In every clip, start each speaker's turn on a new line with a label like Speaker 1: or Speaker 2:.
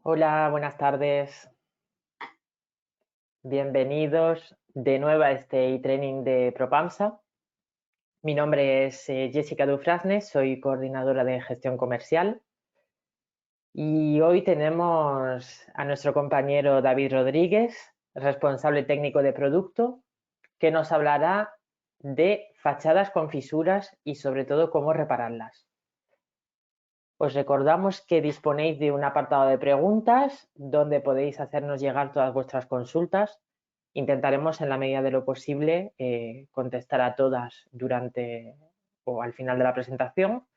Speaker 1: Hola, buenas tardes. Bienvenidos de nuevo a este e-training de Propamsa. Mi nombre es Jessica Dufrasne, soy coordinadora de gestión comercial y hoy tenemos a nuestro compañero David Rodríguez, responsable técnico de producto, que nos hablará de fachadas con fisuras y sobre todo cómo repararlas. Os recordamos que disponéis de un apartado de preguntas donde podéis hacernos llegar todas vuestras consultas. Intentaremos en la medida de lo posible contestar a todas durante o al final de la presentación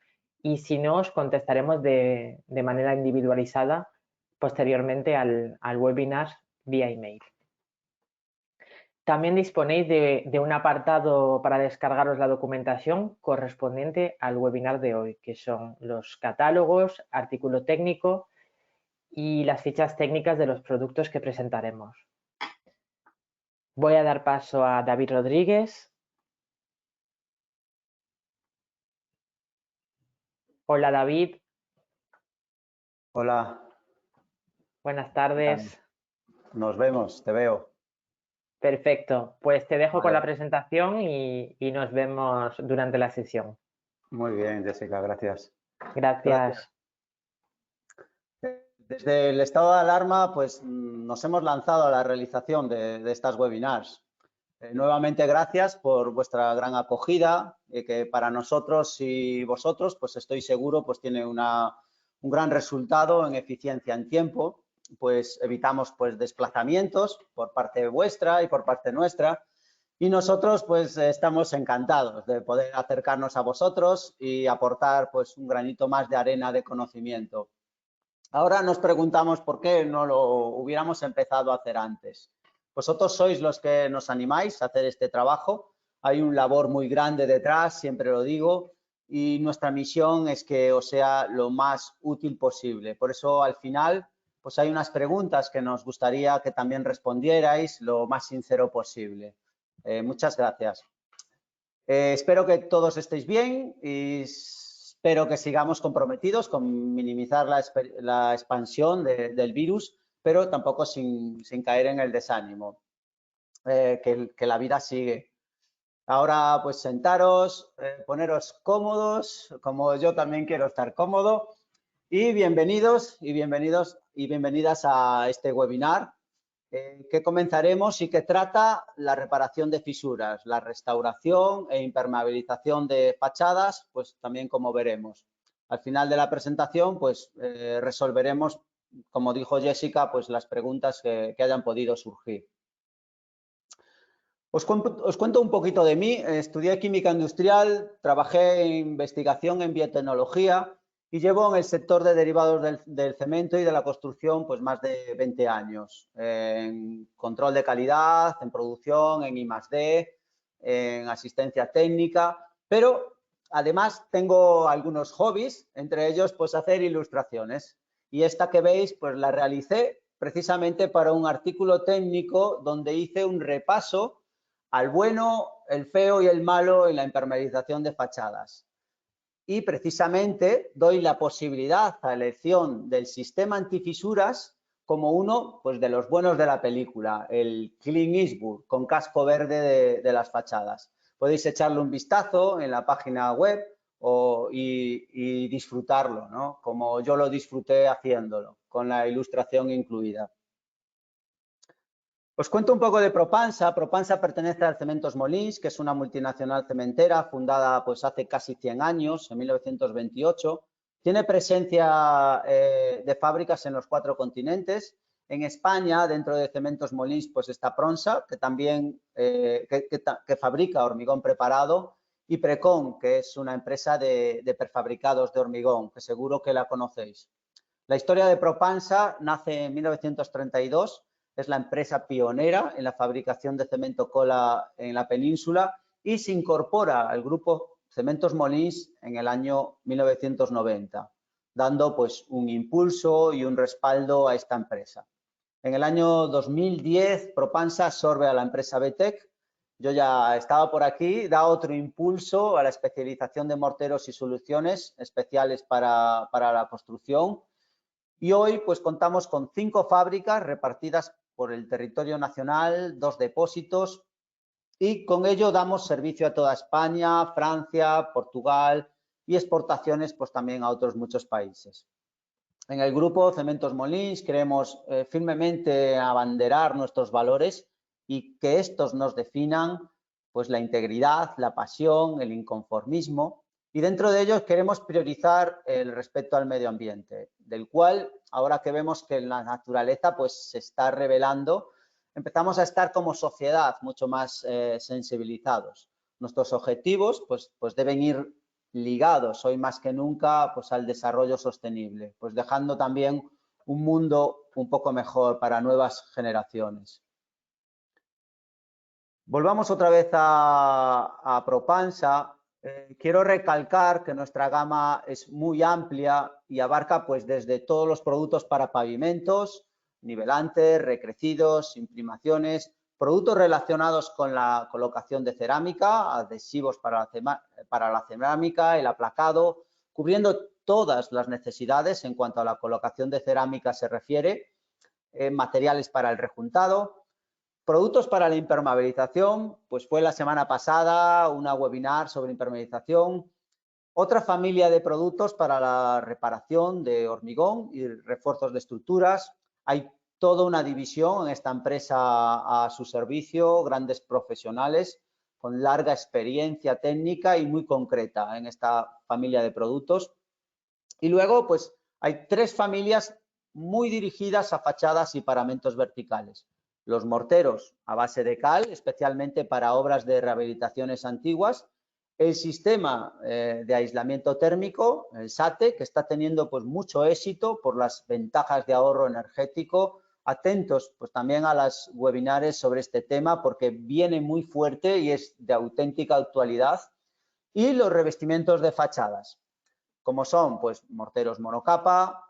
Speaker 1: y si no os contestaremos de manera individualizada posteriormente al webinar vía email. También disponéis de un apartado para descargaros la documentación correspondiente al webinar de hoy, que son los catálogos, artículo técnico y las fichas técnicas de los productos que presentaremos. Voy a dar paso a David Rodríguez. Hola David.
Speaker 2: Hola.
Speaker 1: Buenas tardes.
Speaker 2: Nos vemos, te veo.
Speaker 1: Perfecto, pues te dejo con la
Speaker 2: Vale.
Speaker 1: presentación y nos vemos durante la sesión.
Speaker 2: Muy bien, Jessica, gracias.
Speaker 1: Gracias.
Speaker 2: Desde el estado de alarma, pues nos hemos lanzado a la realización de estas webinars. Nuevamente, gracias por vuestra gran acogida, que para nosotros y vosotros, pues estoy seguro, pues tiene un gran resultado en eficiencia en tiempo, pues evitamos pues desplazamientos por parte vuestra y por parte nuestra. Y nosotros pues estamos encantados de poder acercarnos a vosotros y aportar pues un granito más de arena de conocimiento. Ahora nos preguntamos por qué no lo hubiéramos empezado a hacer antes. Vosotros sois los que nos animáis a hacer este trabajo. Hay un labor muy grande detrás, siempre lo digo, y nuestra misión es que os sea lo más útil posible. Por eso al final pues hay unas preguntas que nos gustaría que también respondierais lo más sincero posible. Muchas gracias. Espero que todos estéis bien y espero que sigamos comprometidos con minimizar la expansión del virus, pero tampoco sin caer en el desánimo, que la vida sigue. Ahora pues sentaros, poneros cómodos, como yo también quiero estar cómodo, y bienvenidos y bienvenidas a este webinar que comenzaremos y que trata la reparación de fisuras, la restauración e impermeabilización de fachadas, pues también como veremos. Al final de la presentación, pues resolveremos, como dijo Jessica, pues las preguntas que hayan podido surgir. Os cuento un poquito de mí. Estudié química industrial, trabajé en investigación en biotecnología y llevo en el sector de derivados del cemento y de la construcción pues más de 20 años. En control de calidad, en producción, en I+D, en asistencia técnica, pero además tengo algunos hobbies, entre ellos pues hacer ilustraciones. Y esta que veis pues la realicé precisamente para un artículo técnico donde hice un repaso al bueno, el feo y el malo en la impermeabilización de fachadas. Y precisamente doy la posibilidad a elección del sistema antifisuras como uno pues, de los buenos de la película, el Clint Eastwood con casco verde de las fachadas. Podéis echarle un vistazo en la página web y disfrutarlo, ¿no? Como yo lo disfruté haciéndolo, con la ilustración incluida. Os cuento un poco de Propansa. Propansa pertenece al Cementos Molins, que es una multinacional cementera fundada pues hace casi 100 años, en 1928. Tiene presencia de fábricas en los 4 continentes. En España, dentro de Cementos Molins, pues está Pronsa, que también que fabrica hormigón preparado, y Precon, que es una empresa de prefabricados de hormigón, que seguro que la conocéis. La historia de Propansa nace en 1932. Es la empresa pionera en la fabricación de cemento cola en la península y se incorpora al grupo Cementos Molins en el año 1990, dando pues un impulso y un respaldo a esta empresa. En el año 2010, Propansa absorbe a la empresa BTEC. Yo ya estaba por aquí, da otro impulso a la especialización de morteros y soluciones especiales para la construcción. Y hoy pues contamos con 5 fábricas repartidas por el territorio nacional, 2 depósitos, y con ello damos servicio a toda España, Francia, Portugal y exportaciones pues también a otros muchos países. En el grupo Cementos Molins queremos firmemente abanderar nuestros valores y que estos nos definan pues la integridad, la pasión, el inconformismo, y dentro de ellos queremos priorizar el respeto al medio ambiente, del cual ahora que vemos que la naturaleza pues se está revelando, empezamos a estar como sociedad mucho más sensibilizados. Nuestros objetivos pues deben ir ligados hoy más que nunca pues al desarrollo sostenible, pues dejando también un mundo un poco mejor para nuevas generaciones. Volvamos otra vez a Propansa. Quiero recalcar que nuestra gama es muy amplia y abarca pues desde todos los productos para pavimentos, nivelantes, recrecidos, imprimaciones, productos relacionados con la colocación de cerámica, adhesivos para la cerámica, el aplacado, cubriendo todas las necesidades en cuanto a la colocación de cerámica se refiere, materiales para el rejuntado. Productos para la impermeabilización, pues fue la semana pasada una webinar sobre impermeabilización. Otra familia de productos para la reparación de hormigón y refuerzos de estructuras. Hay toda una división en esta empresa a su servicio, grandes profesionales con larga experiencia técnica y muy concreta en esta familia de productos. Y luego, pues hay 3 familias muy dirigidas a fachadas y paramentos verticales. Los morteros a base de cal, especialmente para obras de rehabilitaciones antiguas. El sistema de aislamiento térmico, el SATE, que está teniendo pues mucho éxito por las ventajas de ahorro energético. Atentos pues también a las webinares sobre este tema porque viene muy fuerte y es de auténtica actualidad. Y los revestimientos de fachadas, como son pues morteros monocapa,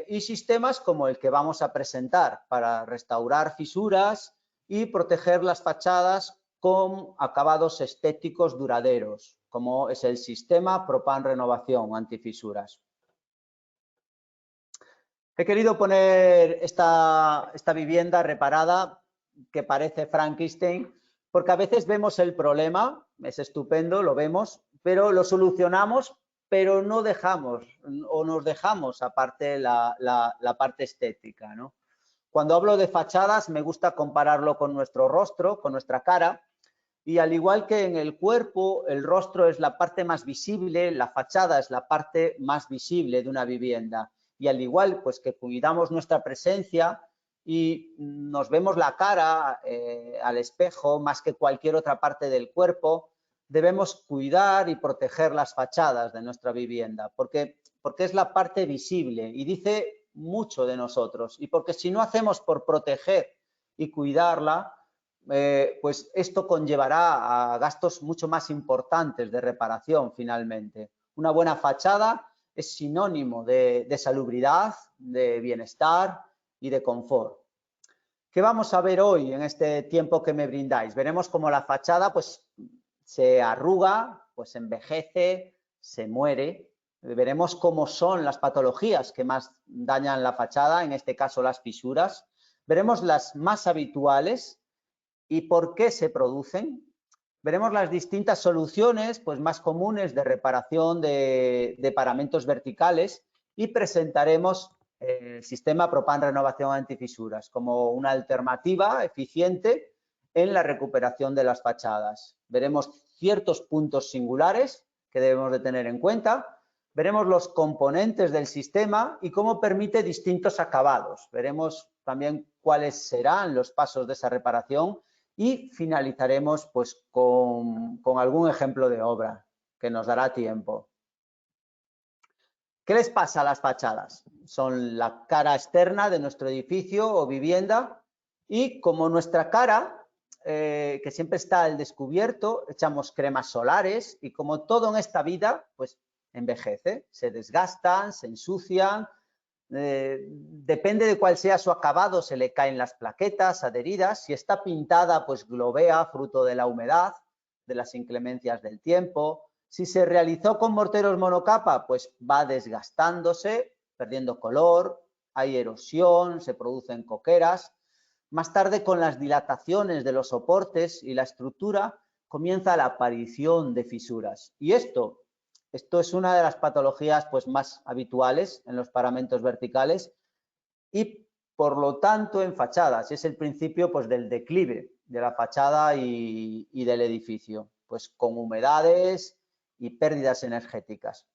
Speaker 2: y sistemas como el que vamos a presentar para restaurar fisuras y proteger las fachadas con acabados estéticos duraderos, como es el sistema Propan Renovación Antifisuras. He querido poner esta vivienda reparada que parece Frankenstein, porque a veces vemos el problema, es estupendo, lo vemos, pero lo solucionamos, pero no dejamos o nos dejamos aparte la parte estética, ¿no? Cuando hablo de fachadas me gusta compararlo con nuestro rostro, con nuestra cara, y al igual que en el cuerpo, el rostro es la parte más visible, la fachada es la parte más visible de una vivienda. Y al igual pues que cuidamos nuestra presencia y nos vemos la cara al espejo más que cualquier otra parte del cuerpo, debemos cuidar y proteger las fachadas de nuestra vivienda, porque es la parte visible y dice mucho de nosotros. Y porque si no hacemos por proteger y cuidarla, pues esto conllevará a gastos mucho más importantes de reparación finalmente. Una buena fachada es sinónimo de salubridad, de bienestar y de confort. ¿Qué vamos a ver hoy en este tiempo que me brindáis? Veremos cómo la fachada pues se arruga, pues envejece, se muere. Veremos cómo son las patologías que más dañan la fachada, en este caso las fisuras. Veremos las más habituales y por qué se producen. Veremos las distintas soluciones pues, más comunes de reparación de paramentos verticales y presentaremos el sistema Propan Renovación Antifisuras como una alternativa eficiente en la recuperación de las fachadas. Veremos ciertos puntos singulares que debemos de tener en cuenta. Veremos los componentes del sistema y cómo permite distintos acabados. Veremos también cuáles serán los pasos de esa reparación y finalizaremos pues con algún ejemplo de obra que nos dará tiempo. ¿Qué les pasa a las fachadas? Son la cara externa de nuestro edificio o vivienda y como nuestra cara, que siempre está al descubierto, echamos cremas solares y como todo en esta vida, pues envejece, se desgastan, se ensucian. Depende de cuál sea su acabado, se le caen las plaquetas adheridas. Si está pintada, pues globea, fruto de la humedad, de las inclemencias del tiempo. Si se realizó con morteros monocapa, pues va desgastándose, perdiendo color, hay erosión, se producen coqueras. Más tarde, con las dilataciones de los soportes y la estructura, comienza la aparición de fisuras. Y esto es una de las patologías pues, más habituales en los paramentos verticales y, por lo tanto, en fachadas. Es el principio pues, del declive de la fachada y del edificio, pues con humedades y pérdidas energéticas.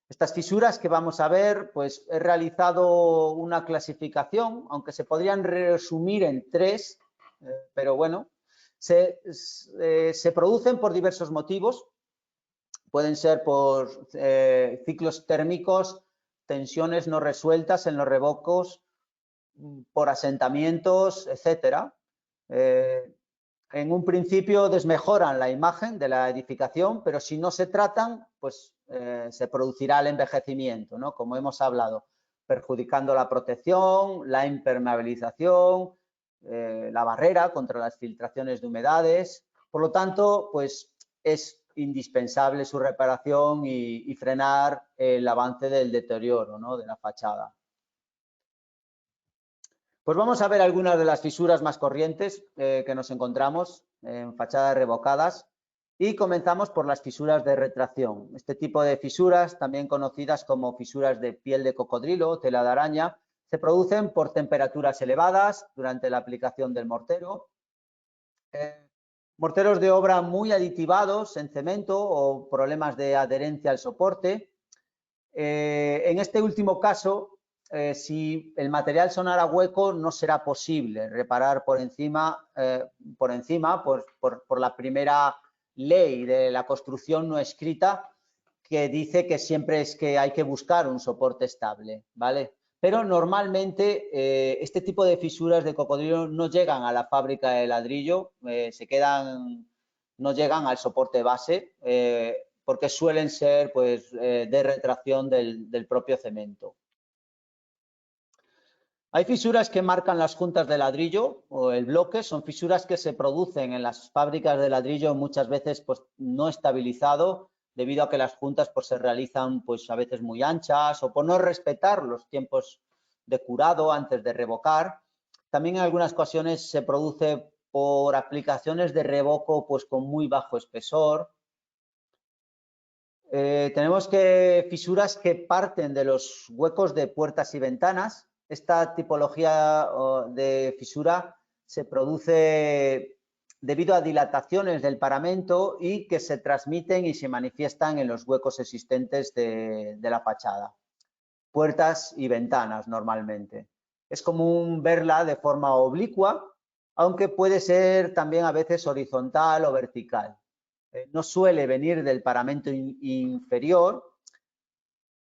Speaker 2: Estas fisuras que vamos a ver, pues he realizado una clasificación, aunque se podrían resumir en tres, pero bueno, se producen por diversos motivos. Pueden ser por ciclos térmicos, tensiones no resueltas en los revocos, por asentamientos, etcétera. En un principio desmejoran la imagen de la edificación, pero si no se tratan, pues se producirá el envejecimiento, ¿no? Como hemos hablado, perjudicando la protección, la impermeabilización, la barrera contra las filtraciones de humedades. Por lo tanto, pues es indispensable su reparación y frenar el avance del deterioro, ¿no? De la fachada. Pues vamos a ver algunas de las fisuras más corrientes que nos encontramos en fachadas revocadas y comenzamos por las fisuras de retracción. Este tipo de fisuras, también conocidas como fisuras de piel de cocodrilo o tela de araña, se producen por temperaturas elevadas durante la aplicación del mortero. Morteros de obra muy aditivados en cemento o problemas de adherencia al soporte. En este último caso, si el material sonara hueco, no será posible reparar por la primera ley de la construcción no escrita, que dice que siempre es que hay que buscar un soporte estable, ¿vale? Pero normalmente este tipo de fisuras de cocodrilo no llegan a la fábrica de ladrillo, no llegan al soporte base, porque suelen ser pues, de retracción del propio cemento. Hay fisuras que marcan las juntas de ladrillo o el bloque, son fisuras que se producen en las fábricas de ladrillo muchas veces pues, no estabilizado, debido a que las juntas pues, se realizan pues, a veces muy anchas o por no respetar los tiempos de curado antes de revocar. También en algunas ocasiones se produce por aplicaciones de revoco pues, con muy bajo espesor. Tenemos fisuras que parten de los huecos de puertas y ventanas. Esta tipología de fisura se produce debido a dilataciones del paramento y que se transmiten y se manifiestan en los huecos existentes de la fachada. Puertas y ventanas normalmente. Es común verla de forma oblicua, aunque puede ser también a veces horizontal o vertical. No suele venir del paramento inferior,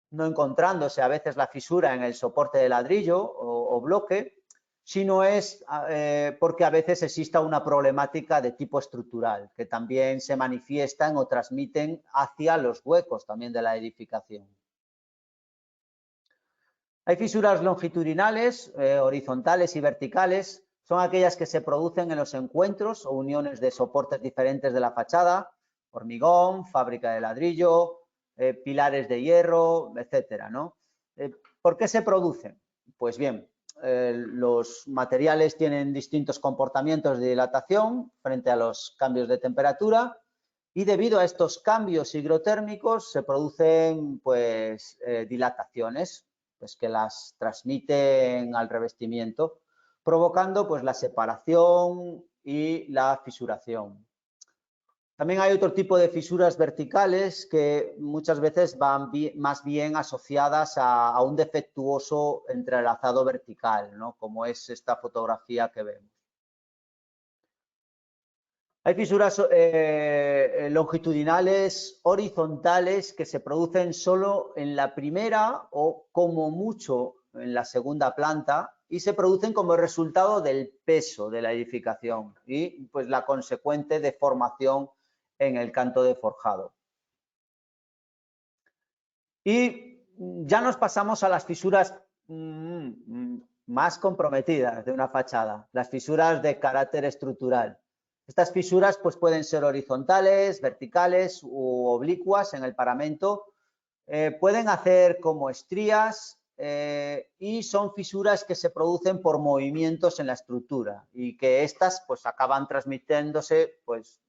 Speaker 2: no encontrándose a veces la fisura en el soporte de ladrillo o bloque, sino es porque a veces exista una problemática de tipo estructural, que también se manifiestan o transmiten hacia los huecos también de la edificación. Hay fisuras longitudinales, horizontales y verticales. Son aquellas que se producen en los encuentros o uniones de soportes diferentes de la fachada, hormigón, fábrica de ladrillo, pilares de hierro, etcétera, ¿no? ¿Por qué se producen? Pues bien, los materiales tienen distintos comportamientos de dilatación frente a los cambios de temperatura y debido a estos cambios higrotérmicos se producen pues, dilataciones pues, que las transmiten al revestimiento, provocando pues, la separación y la fisuración. También hay otro tipo de fisuras verticales que muchas veces van más bien asociadas a un defectuoso entrelazado vertical, ¿no? Como es esta fotografía que vemos. Hay fisuras longitudinales horizontales que se producen solo en la primera o como mucho en la segunda planta y se producen como resultado del peso de la edificación y pues la consecuente deformación en el canto de forjado. Y ya nos pasamos a las fisuras más comprometidas de una fachada, las fisuras de carácter estructural. Estas fisuras pues, pueden ser horizontales, verticales u oblicuas en el paramento. Pueden hacer como estrías y son fisuras que se producen por movimientos en la estructura y que estas pues acaban transmitiéndose pues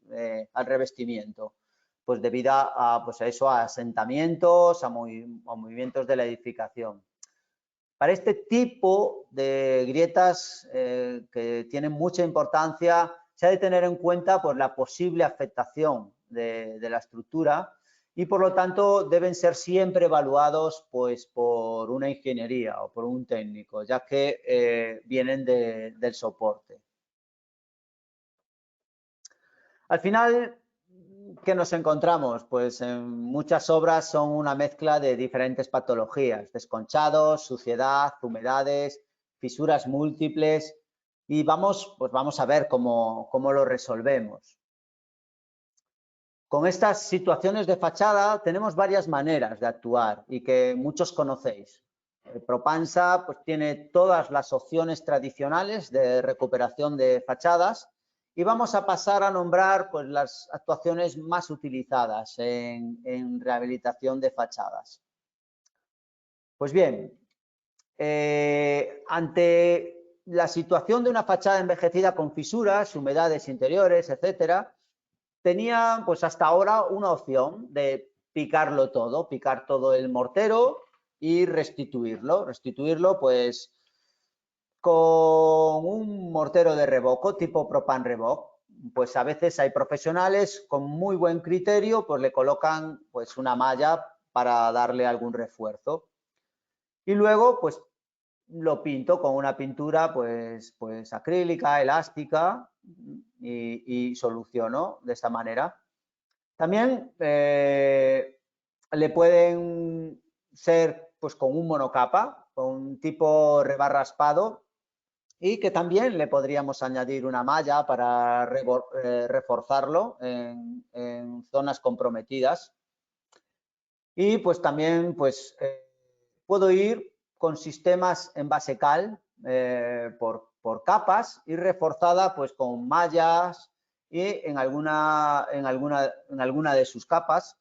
Speaker 2: al revestimiento, pues debido a eso, a asentamientos, a movimientos de la edificación. Para este tipo de grietas que tienen mucha importancia, se ha de tener en cuenta pues, la posible afectación de la estructura y, por lo tanto, deben ser siempre evaluados pues, por una ingeniería o por un técnico, ya que vienen del soporte. Al final, ¿qué nos encontramos? Pues en muchas obras son una mezcla de diferentes patologías, desconchados, suciedad, humedades, fisuras múltiples y vamos a ver cómo lo resolvemos. Con estas situaciones de fachada tenemos varias maneras de actuar y que muchos conocéis. Propansa pues, tiene todas las opciones tradicionales de recuperación de fachadas y vamos a pasar a nombrar pues, las actuaciones más utilizadas en rehabilitación de fachadas. Pues bien, ante la situación de una fachada envejecida con fisuras, humedades interiores, etcétera, tenía pues hasta ahora una opción de picarlo todo, picar todo el mortero y restituirlo. Restituirlo pues con un mortero de revoco tipo Propan Revoc. Pues a veces hay profesionales con muy buen criterio, pues le colocan pues una malla para darle algún refuerzo. Y luego pues lo pinto con una pintura pues acrílica, elástica y soluciono de esta manera. También le pueden ser pues con un monocapa, con un tipo rebar raspado y que también le podríamos añadir una malla para reforzarlo en zonas comprometidas. Y pues también pues puedo ir con sistemas en base cal por capas y reforzada pues con mallas y en alguna de sus capas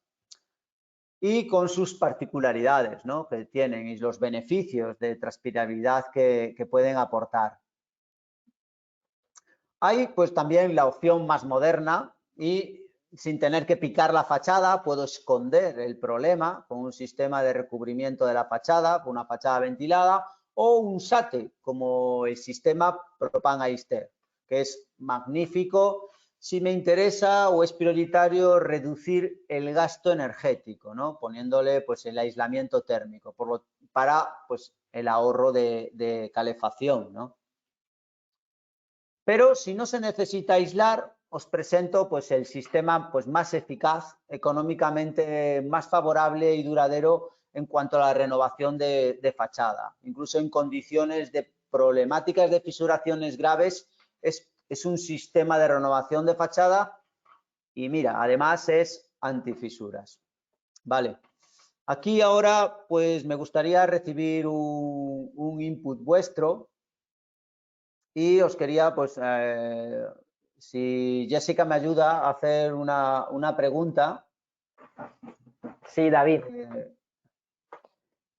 Speaker 2: y con sus particularidades, ¿no? Que tienen y los beneficios de transpirabilidad que pueden aportar. Hay pues también la opción más moderna y sin tener que picar la fachada puedo esconder el problema con un sistema de recubrimiento de la fachada, con una fachada ventilada o un SATE como el sistema Propan Aister, que es magnífico si me interesa o es prioritario reducir el gasto energético, ¿no? Poniéndole pues el aislamiento térmico para pues el ahorro de calefacción, ¿no? Pero si no se necesita aislar, os presento pues, el sistema pues, más eficaz, económicamente más favorable y duradero en cuanto a la renovación de fachada. Incluso en condiciones de problemáticas de fisuraciones graves, es un sistema de renovación de fachada y mira, además es antifisuras. Vale. Aquí ahora pues me gustaría recibir un input vuestro. Y os quería, pues, si Jessica me ayuda a hacer una pregunta.
Speaker 1: Sí, David.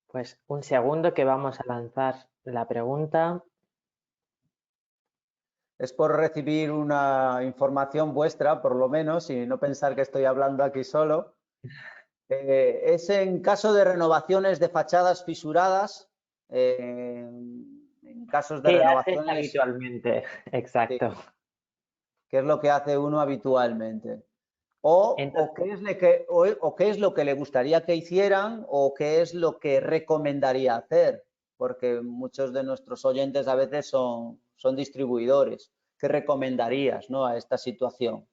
Speaker 1: Pues un segundo que vamos a lanzar la pregunta.
Speaker 2: Es por recibir una información vuestra, por lo menos, y no pensar que estoy hablando aquí solo. Es en caso de renovaciones de fachadas fisuradas, en casos de
Speaker 1: ¿Qué haces
Speaker 2: renovaciones...
Speaker 1: habitualmente? Exacto.
Speaker 2: Sí, ¿qué es lo que hace uno habitualmente? O qué es lo que le gustaría que hicieran o qué es lo que recomendaría hacer, porque muchos de nuestros oyentes a veces son distribuidores. ¿Qué recomendarías, ¿no? a esta situación?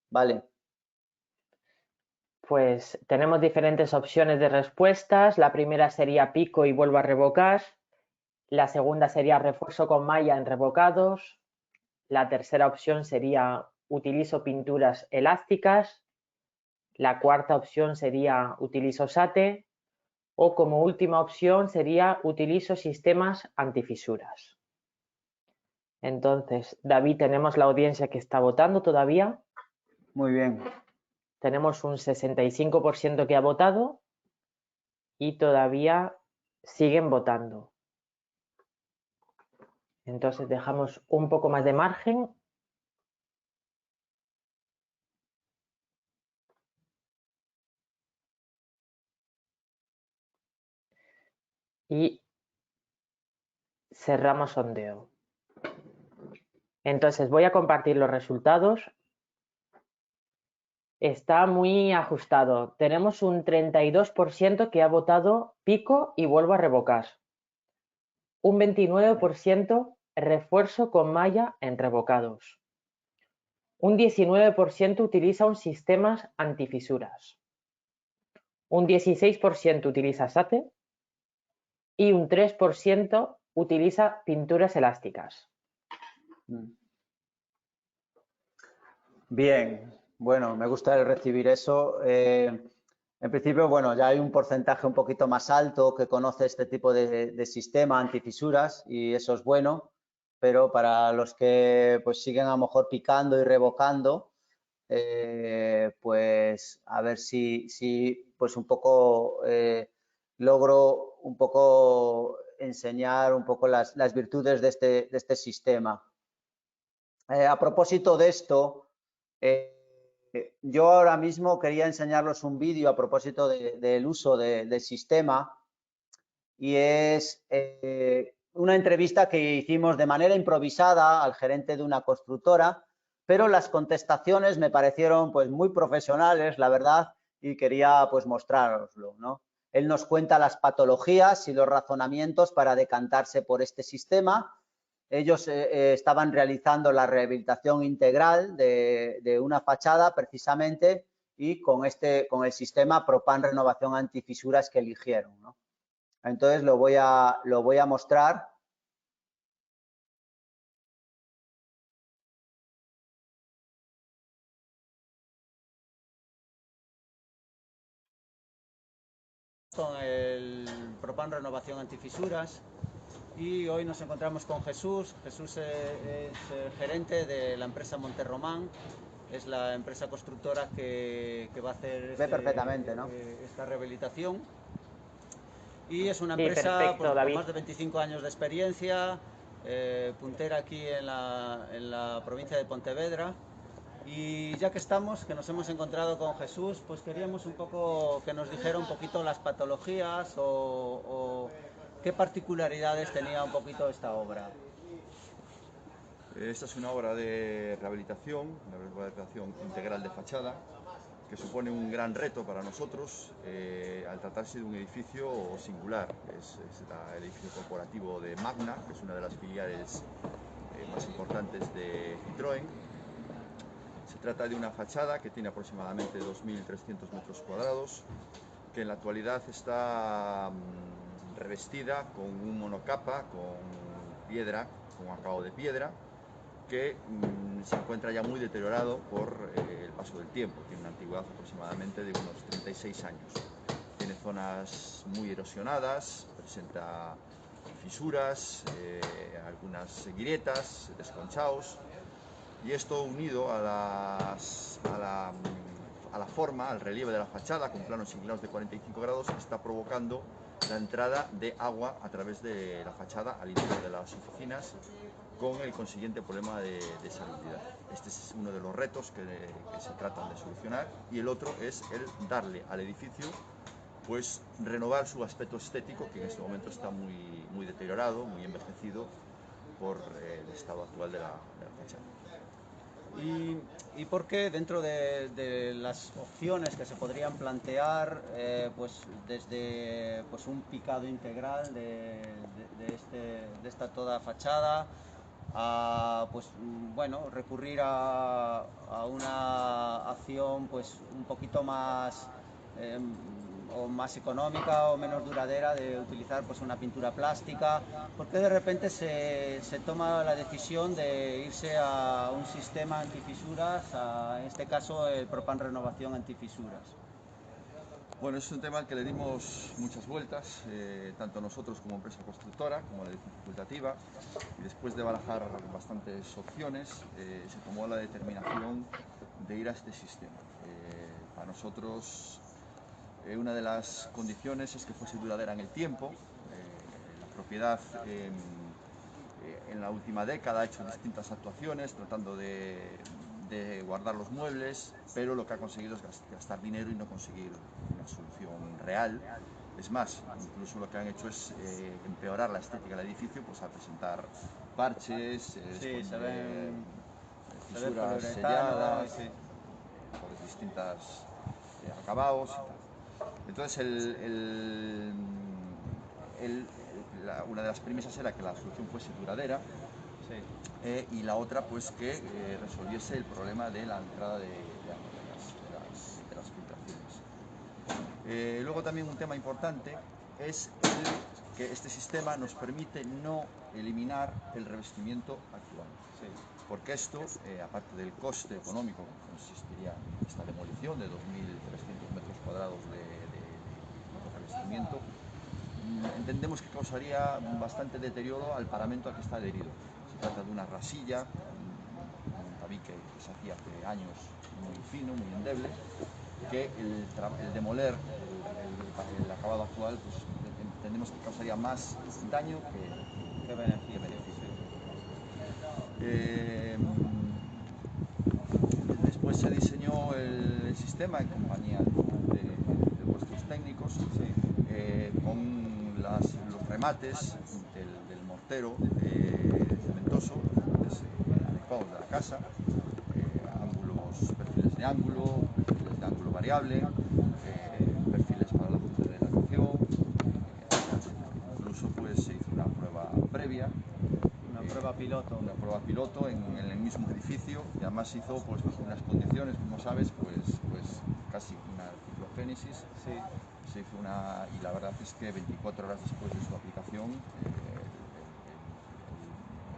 Speaker 2: Vale.
Speaker 1: Pues tenemos diferentes opciones de respuestas. La primera sería pico y vuelvo a revocar. La segunda sería refuerzo con malla en revocados. La tercera opción sería utilizo pinturas elásticas. La cuarta opción sería utilizo SATE. O como última opción sería utilizo sistemas antifisuras. Entonces, David, tenemos la audiencia que está votando todavía.
Speaker 2: Muy bien.
Speaker 1: Tenemos un 65% que ha votado y todavía siguen votando. Entonces dejamos un poco más de margen. Y cerramos sondeo. Entonces voy a compartir los resultados. Está muy ajustado. Tenemos un 32% que ha votado pico y vuelvo a revocar. Un 29% refuerzo con malla en revocados. Un 19% utiliza un sistema antifisuras. Un 16% utiliza SATE y un 3% utiliza pinturas elásticas.
Speaker 2: Bien, bueno, me gusta recibir eso. En principio, bueno, ya hay un porcentaje un poquito más alto que conoce este tipo de sistema antifisuras y eso es bueno, pero para los que pues siguen a lo mejor picando y revocando, pues a ver si pues un poco logro un poco enseñar un poco las virtudes de este sistema. A propósito de esto, yo ahora mismo quería enseñarles un vídeo a propósito del uso del sistema y es una entrevista que hicimos de manera improvisada al gerente de una constructora, pero las contestaciones me parecieron pues muy profesionales, la verdad, y quería pues mostrároslo, ¿no? Él nos cuenta las patologías y los razonamientos para decantarse por este sistema. Ellos estaban realizando la rehabilitación integral de una fachada precisamente y con el sistema Propan Renovación Antifisuras que eligieron, ¿no? Entonces lo voy a mostrar. Con el Propan Renovación Antifisuras y hoy nos encontramos con Jesús. Jesús es gerente de la empresa Monterromán. Es la empresa constructora que va a hacer perfectamente, ¿no? Esta rehabilitación. Y es una empresa pues, con más de 25 años de experiencia, puntera aquí en la provincia de Pontevedra. Y ya que estamos, que nos hemos encontrado con Jesús, pues queríamos un poco que nos dijera un poquito las patologías o qué particularidades tenía un poquito esta obra.
Speaker 3: Esta es una obra de rehabilitación, una rehabilitación integral de fachada, que supone un gran reto para nosotros al tratarse de un edificio singular. Es el edificio corporativo de Magna, que es una de las filiales más importantes de Citroën. Se trata de una fachada que tiene aproximadamente 2.300 metros cuadrados, que en la actualidad está revestida con un monocapa, con piedra, con acabado de piedra, que se encuentra ya muy deteriorado por el paso del tiempo. Tiene una antigüedad aproximadamente de unos 36 años. Tiene zonas muy erosionadas, presenta fisuras, algunas grietas, desconchados, y esto unido a la forma, al relieve de la fachada, con planos inclinados de 45 grados, está provocando la entrada de agua a través de la fachada al interior de las oficinas, con el consiguiente problema de salubridad. Este es uno de los retos que se tratan de solucionar, y el otro es el darle al edificio pues renovar su aspecto estético, que en este momento está muy deteriorado, muy envejecido por el estado actual de la fachada.
Speaker 2: ¿Y por qué dentro de las opciones que se podrían plantear, pues desde pues un picado integral de esta toda fachada, a pues bueno, recurrir a una acción pues un poquito más o más económica o menos duradera de utilizar pues una pintura plástica? ¿Por qué de repente se toma la decisión de irse a un sistema antifisuras, en este caso el Propan Renovación Antifisuras?
Speaker 3: Bueno, es un tema al que le dimos muchas vueltas, tanto nosotros como empresa constructora, como la edición facultativa, y después de barajar bastantes opciones, se tomó la determinación de ir a este sistema. Para nosotros, una de las condiciones es que fuese duradera en el tiempo. propiedad en la última década ha hecho distintas actuaciones tratando de guardar los muebles, pero lo que ha conseguido es gastar dinero y no conseguir una solución real. Es más, incluso lo que han hecho es empeorar la estética del edificio, pues al presentar parches, fisuras selladas, por distintas acabados y tal. Entonces, una de las premisas era que la solución fuese duradera, y la otra, pues, que resolviese el problema de la entrada de las filtraciones. Luego también un tema importante es que este sistema nos permite no eliminar el revestimiento actual. Porque esto, aparte del coste económico que consistiría en esta demolición de 2.300 metros cuadrados de revestimiento, entendemos que causaría bastante deterioro al paramento al que está adherido. Se trata de una rasilla, un tabique que se hacía hace años, muy fino, muy endeble, que el demoler el acabado actual, pues entendemos que causaría más daño que beneficio. Después se diseñó el sistema en compañía de vuestros técnicos, con los remates del mortero cementoso, adecuados de la casa, perfiles de ángulo variable, perfiles para la dilatación, incluso pues se hizo una prueba previa. Una prueba piloto en el mismo edificio, y además se hizo pues bajo unas condiciones, como sabes, pues casi una ciclogénesis. Se hizo y la verdad es que 24 horas después de su aplicación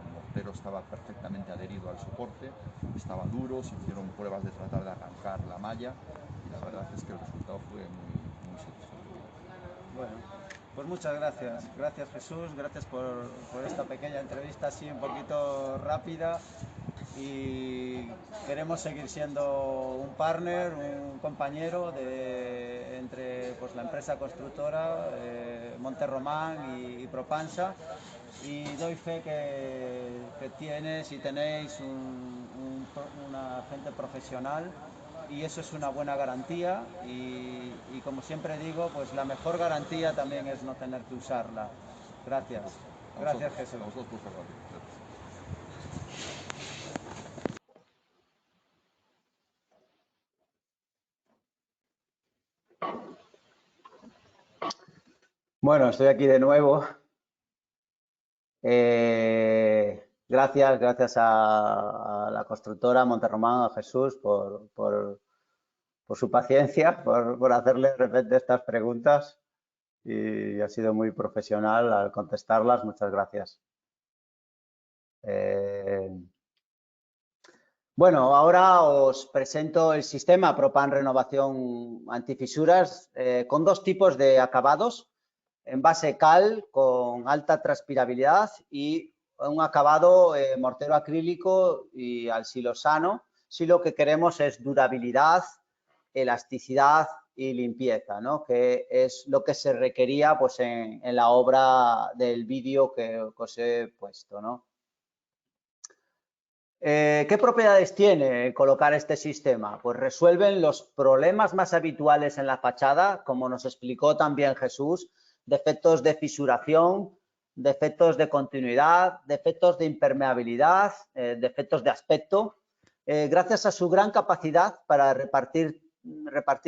Speaker 3: el mortero estaba perfectamente adherido al soporte, estaba duro, se hicieron pruebas de tratar de arrancar la malla y la verdad es que el resultado fue muy satisfactorio.
Speaker 2: Bueno, pues muchas gracias. Gracias, Jesús, gracias por esta pequeña entrevista así un poquito rápida, y queremos seguir siendo un partner, un compañero entre pues, la empresa constructora Monterromán y Propansa, y doy fe que tenéis una gente profesional, y eso es una buena garantía, y como siempre digo, pues la mejor garantía también es no tener que usarla. Gracias. Gracias, Jesús. Bueno, estoy aquí de nuevo. Gracias a la constructora Monterromán, a Jesús, por su paciencia, por hacerle de repente estas preguntas, y ha sido muy profesional al contestarlas. Muchas gracias. Bueno, ahora os presento el sistema Propan Renovación Antifisuras con dos tipos de acabados: en base cal con alta transpirabilidad y un acabado mortero acrílico y al silosano, si lo que queremos es durabilidad, elasticidad y limpieza, ¿no? Que es lo que se requería pues, en la obra del vídeo que os he puesto, ¿no? ¿Qué propiedades tiene colocar este sistema? Pues resuelven los problemas más habituales en la fachada, como nos explicó también Jesús: defectos de fisuración, defectos de continuidad, defectos de impermeabilidad, defectos de aspecto. Gracias a su gran capacidad para repartir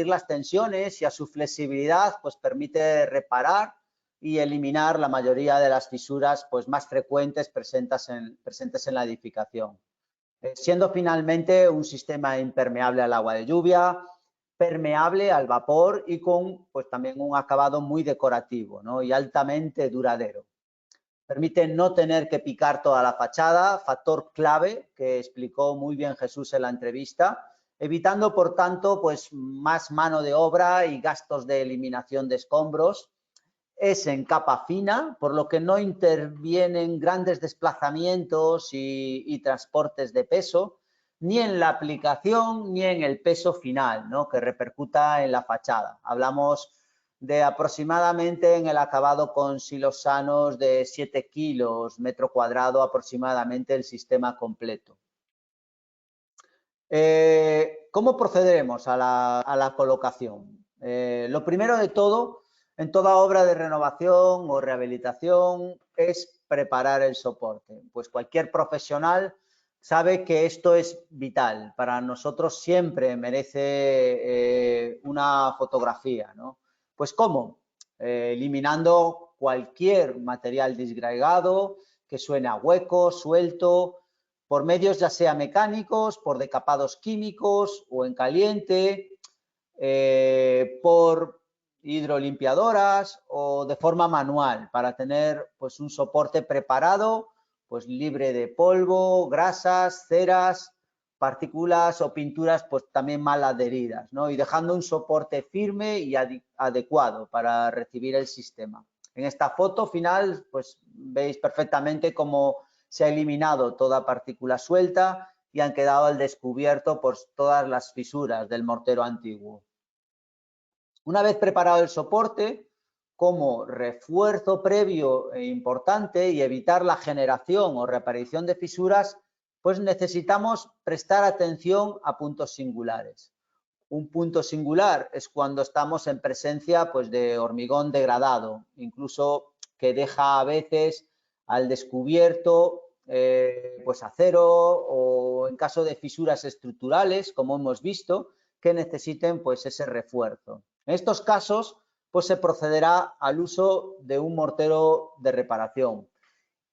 Speaker 2: las tensiones y a su flexibilidad, pues permite reparar y eliminar la mayoría de las fisuras pues, más frecuentes presentes en la edificación. Siendo finalmente un sistema impermeable al agua de lluvia, permeable al vapor y con pues, también un acabado muy decorativo, ¿no? Y altamente duradero. Permite no tener que picar toda la fachada, factor clave que explicó muy bien Jesús en la entrevista, evitando por tanto pues, más mano de obra y gastos de eliminación de escombros. Es en capa fina, por lo que no intervienen grandes desplazamientos y transportes de peso, ni en la aplicación ni en el peso final, ¿no? Que repercuta en la fachada. Hablamos de aproximadamente en el acabado con silosanos de 7 kilos metro cuadrado aproximadamente el sistema completo. ¿Cómo procederemos a la colocación? Lo primero de todo, en toda obra de renovación o rehabilitación, es preparar el soporte. Pues cualquier profesional sabe que esto es vital. Para nosotros siempre merece una fotografía, ¿no? Pues ¿cómo? Eliminando cualquier material disgregado que suene a hueco, suelto, por medios ya sea mecánicos, por decapados químicos o en caliente, por hidrolimpiadoras o de forma manual para tener pues un soporte preparado, pues libre de polvo, grasas, ceras, partículas o pinturas pues también mal adheridas, ¿no? Y dejando un soporte firme y adecuado para recibir el sistema. En esta foto final pues veis perfectamente cómo se ha eliminado toda partícula suelta y han quedado al descubierto pues todas las fisuras del mortero antiguo. Una vez preparado el soporte, como refuerzo previo e importante y evitar la generación o reaparición de fisuras, pues necesitamos prestar atención a puntos singulares. Un punto singular es cuando estamos en presencia pues, de hormigón degradado, incluso que deja a veces al descubierto pues acero o en caso de fisuras estructurales, como hemos visto, que necesiten pues ese refuerzo. En estos casos pues se procederá al uso de un mortero de reparación.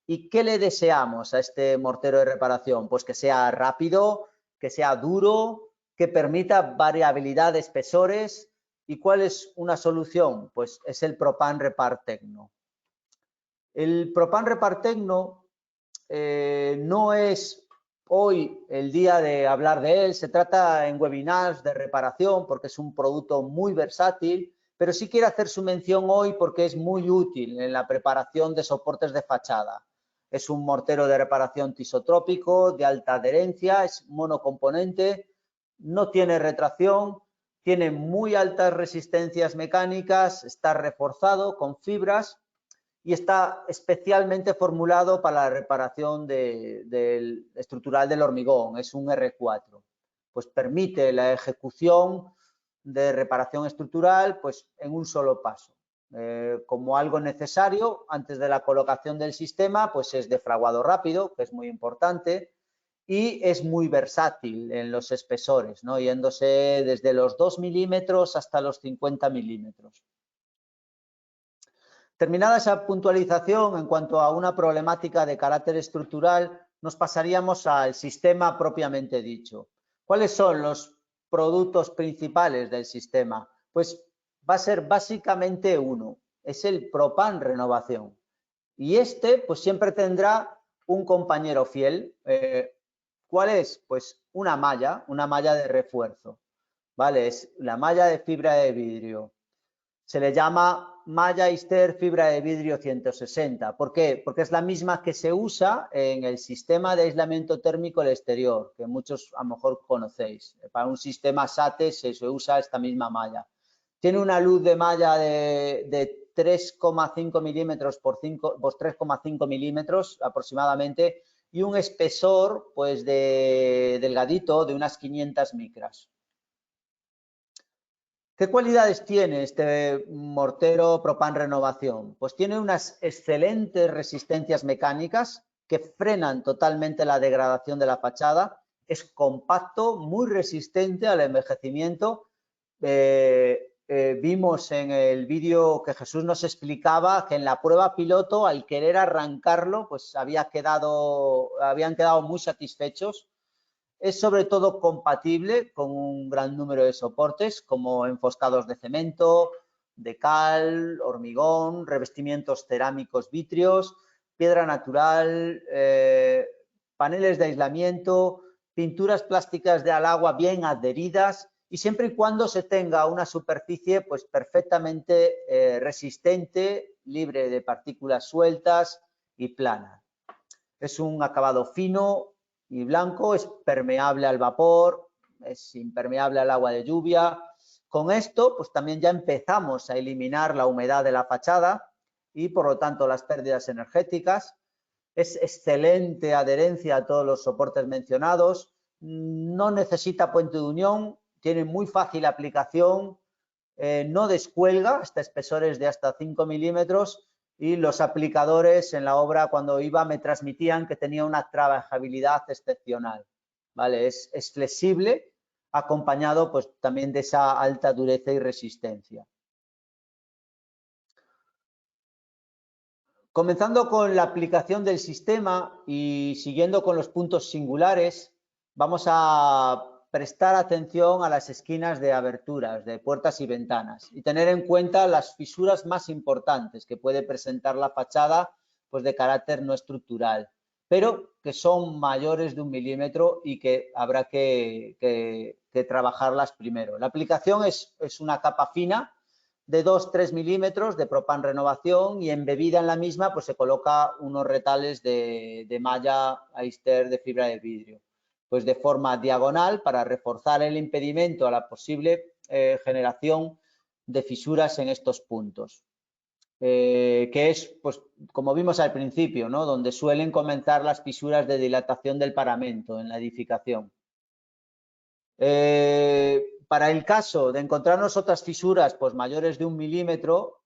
Speaker 2: ¿Y qué le deseamos a este mortero de reparación? Pues que sea rápido, que sea duro, que permita variabilidad de espesores. ¿Y cuál es una solución? Pues es el Propan Repar Tecno. El Propan Repar Tecno no es hoy el día de hablar de él, se trata en webinars de reparación porque es un producto muy versátil, pero sí quiero hacer su mención hoy porque es muy útil en la preparación de soportes de fachada. Es un mortero de reparación tisotrópico de alta adherencia, es monocomponente, no tiene retracción, tiene muy altas resistencias mecánicas, está reforzado con fibras y está especialmente formulado para la reparación estructural del hormigón, es un R4. Pues permite la ejecución de reparación estructural pues, en un solo paso. Como algo necesario antes de la colocación del sistema, pues es defraguado rápido, que es muy importante, y es muy versátil en los espesores, ¿no? Yéndose desde los 2 milímetros hasta los 50 milímetros. Terminada esa puntualización en cuanto a una problemática de carácter estructural, nos pasaríamos al sistema propiamente dicho. ¿Cuáles son los productos principales del sistema? Pues va a ser básicamente uno, es el Propan Renovación. Y este pues siempre tendrá un compañero fiel. ¿Cuál es? Pues una malla de refuerzo. ¿Vale? Es la malla de fibra de vidrio. Se le llama malla Ister fibra de vidrio 160. ¿Por qué? Porque es la misma que se usa en el sistema de aislamiento térmico del exterior, que muchos a lo mejor conocéis. Para un sistema SATE se usa esta misma malla. Tiene una luz de malla de 3,5 milímetros por 3,5 milímetros aproximadamente y un espesor pues delgadito de unas 500 micras. ¿Qué cualidades tiene este mortero Propan Renovación? Pues tiene unas excelentes resistencias mecánicas que frenan totalmente la degradación de la fachada. Es compacto, muy resistente al envejecimiento. Vimos en el vídeo que Jesús nos explicaba que en la prueba piloto, al querer arrancarlo, pues habían quedado muy satisfechos. Es sobre todo compatible con un gran número de soportes como enfoscados de cemento, de cal, hormigón, revestimientos cerámicos vítreos, piedra natural, paneles de aislamiento, pinturas plásticas de al agua bien adheridas y siempre y cuando se tenga una superficie pues perfectamente resistente, libre de partículas sueltas y plana. Es un acabado fino y blanco, es permeable al vapor, es impermeable al agua de lluvia, Con esto, pues también ya empezamos a eliminar la humedad de la fachada y, por lo tanto, las pérdidas energéticas. Es excelente adherencia a todos los soportes mencionados. No necesita puente de unión, tiene muy fácil aplicación, no descuelga hasta espesores de hasta 5 milímetros y los aplicadores en la obra cuando iba me transmitían que tenía una trabajabilidad excepcional. ¿Vale? Es flexible, acompañado pues también de esa alta dureza y resistencia. Comenzando con la aplicación del sistema y siguiendo con los puntos singulares, vamos a prestar atención a las esquinas de aberturas, de puertas y ventanas y tener en cuenta las fisuras más importantes que puede presentar la fachada, pues de carácter no estructural, pero que son mayores de 1 milímetro y que habrá que trabajarlas primero. La aplicación es una capa fina de 2-3 milímetros de Propan Renovación y embebida en la misma pues se coloca unos retales de malla Aister de fibra de vidrio, pues de forma diagonal para reforzar el impedimento a la posible generación de fisuras en estos puntos. Que es, pues, como vimos al principio, ¿no? Donde suelen comenzar las fisuras de dilatación del paramento en la edificación. Para el caso de encontrarnos otras fisuras pues mayores de 1 milímetro,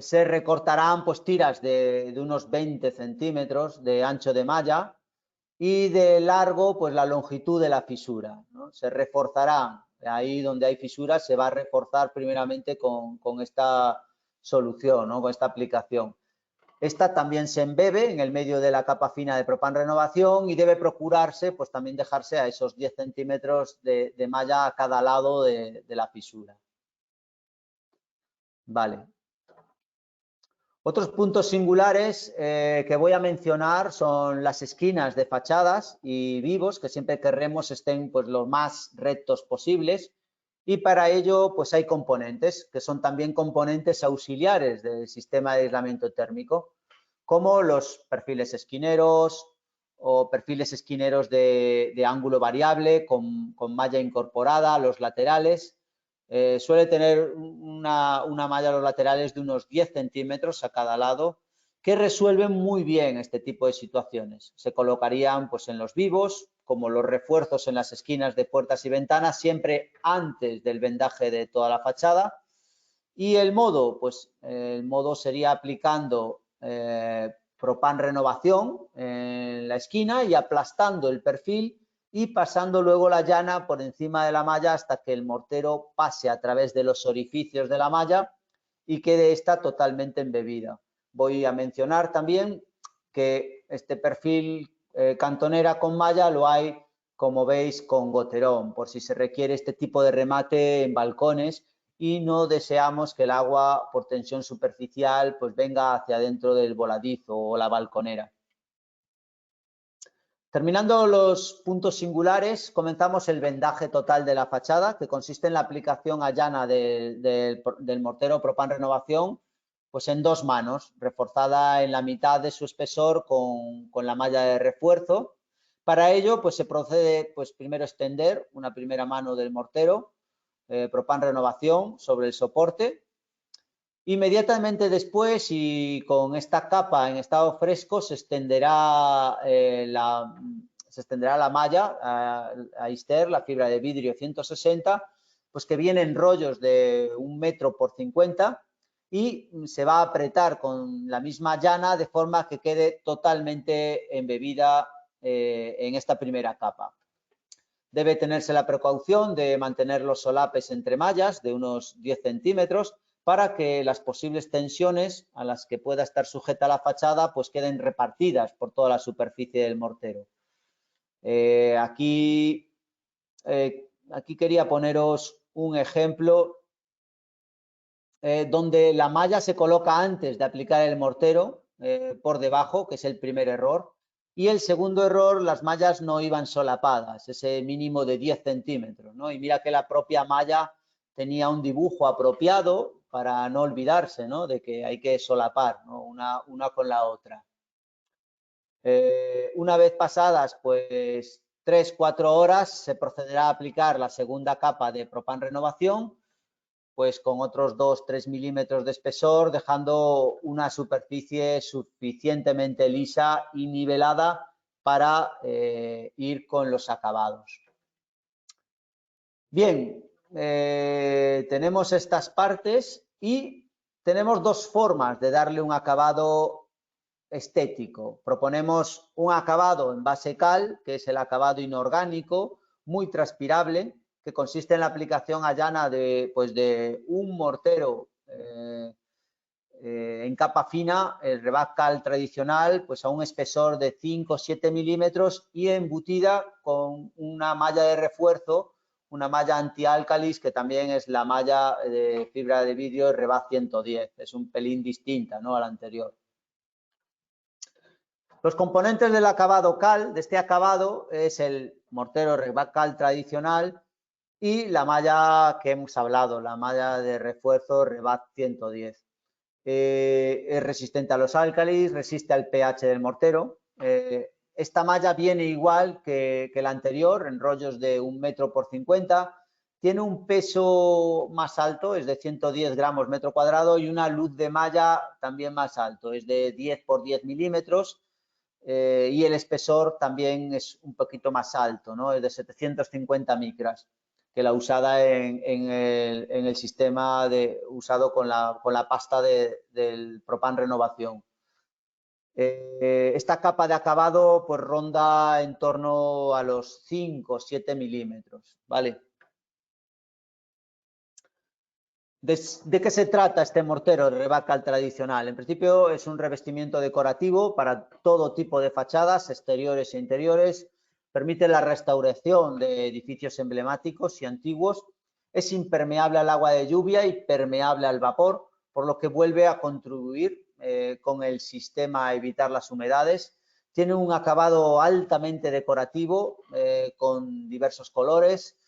Speaker 2: se recortarán pues tiras de unos 20 centímetros de ancho de malla y de largo pues la longitud de la fisura, ¿no? Se reforzarán, ahí donde hay fisuras se va a reforzar primeramente con esta solución, ¿no? Con esta aplicación. Esta también se embebe en el medio de la capa fina de Propan Renovación y debe procurarse, pues también dejarse a esos 10 centímetros de malla a cada lado de la fisura. Vale. Otros puntos singulares que voy a mencionar son las esquinas de fachadas y vivos, que siempre querremos estén pues lo más rectos posibles. Y para ello, pues hay componentes, que son también componentes auxiliares del sistema de aislamiento térmico, como los perfiles esquineros o perfiles esquineros de ángulo variable con malla incorporada a los laterales. Suele tener una malla a los laterales de unos 10 centímetros a cada lado, que resuelven muy bien este tipo de situaciones. Se colocarían pues en los vivos, como los refuerzos en las esquinas de puertas y ventanas, siempre antes del vendaje de toda la fachada. Y el modo, pues el modo sería aplicando Propan Renovación en la esquina y aplastando el perfil y pasando luego la llana por encima de la malla hasta que el mortero pase a través de los orificios de la malla y quede esta totalmente embebida. Voy a mencionar también que este perfil cantonera con malla lo hay, como veis, con goterón, por si se requiere este tipo de remate en balcones y no deseamos que el agua por tensión superficial pues venga hacia dentro del voladizo o la balconera. Terminando los puntos singulares, comenzamos el vendaje total de la fachada, que consiste en la aplicación a llana del mortero Propan Renovación pues en 2 manos, reforzada en la mitad de su espesor con la malla de refuerzo. Para ello pues se procede pues primero extender una primera mano del mortero Propan Renovación sobre el soporte. Inmediatamente después y con esta capa en estado fresco se extenderá la malla Aister, la fibra de vidrio 160, pues que viene en rollos de 1 metro por 50 y se va a apretar con la misma llana de forma que quede totalmente embebida en esta primera capa. Debe tenerse la precaución de mantener los solapes entre mallas de unos 10 centímetros para que las posibles tensiones a las que pueda estar sujeta la fachada pues queden repartidas por toda la superficie del mortero. Aquí quería poneros un ejemplo donde la malla se coloca antes de aplicar el mortero por debajo, que es el primer error. Y el segundo error, las mallas no iban solapadas, ese mínimo de 10 centímetros, ¿no? Y mira que la propia malla tenía un dibujo apropiado para no olvidarse, ¿no? De que hay que solapar, ¿no? una con la otra. Una vez pasadas, pues 3-4 horas se procederá a aplicar la segunda capa de Propan Renovación, pues con otros 2-3 milímetros de espesor, dejando una superficie suficientemente lisa y nivelada para ir con los acabados. Bien, tenemos estas partes y tenemos dos formas de darle un acabado estético. Proponemos un acabado en base cal, que es el acabado inorgánico, muy transpirable, que consiste en la aplicación a llana de un mortero en capa fina, el Rebat Cal tradicional, pues a un espesor de 5-7 milímetros y embutida con una malla de refuerzo, una malla anti-álcalis, que también es la malla de fibra de vidrio Rebat 110. Es un pelín distinta, ¿no?, a la anterior. Los componentes del acabado cal, de este acabado, es el mortero Rebat Cal tradicional y la malla que hemos hablado, la malla de refuerzo Rebat 110. Es resistente a los álcalis, resiste al pH del mortero. Esta malla viene igual que la anterior, en rollos de 1 metro por 50. Tiene un peso más alto, es de 110 gramos metro cuadrado, y una luz de malla también más alto, es de 10 por 10 milímetros. Y el espesor también es un poquito más alto, ¿no? Es de 750 micras, que la usada en el sistema usado con la pasta del Propan Renovación. Esta capa de acabado pues ronda en torno a los 5-7 milímetros, ¿vale? ¿De qué se trata este mortero de Rebat Cal tradicional? En principio es un revestimiento decorativo para todo tipo de fachadas, exteriores e interiores. Permite la restauración de edificios emblemáticos y antiguos. Es impermeable al agua de lluvia y permeable al vapor, por lo que vuelve a contribuir con el sistema a evitar las humedades. Tiene un acabado altamente decorativo con diversos colores,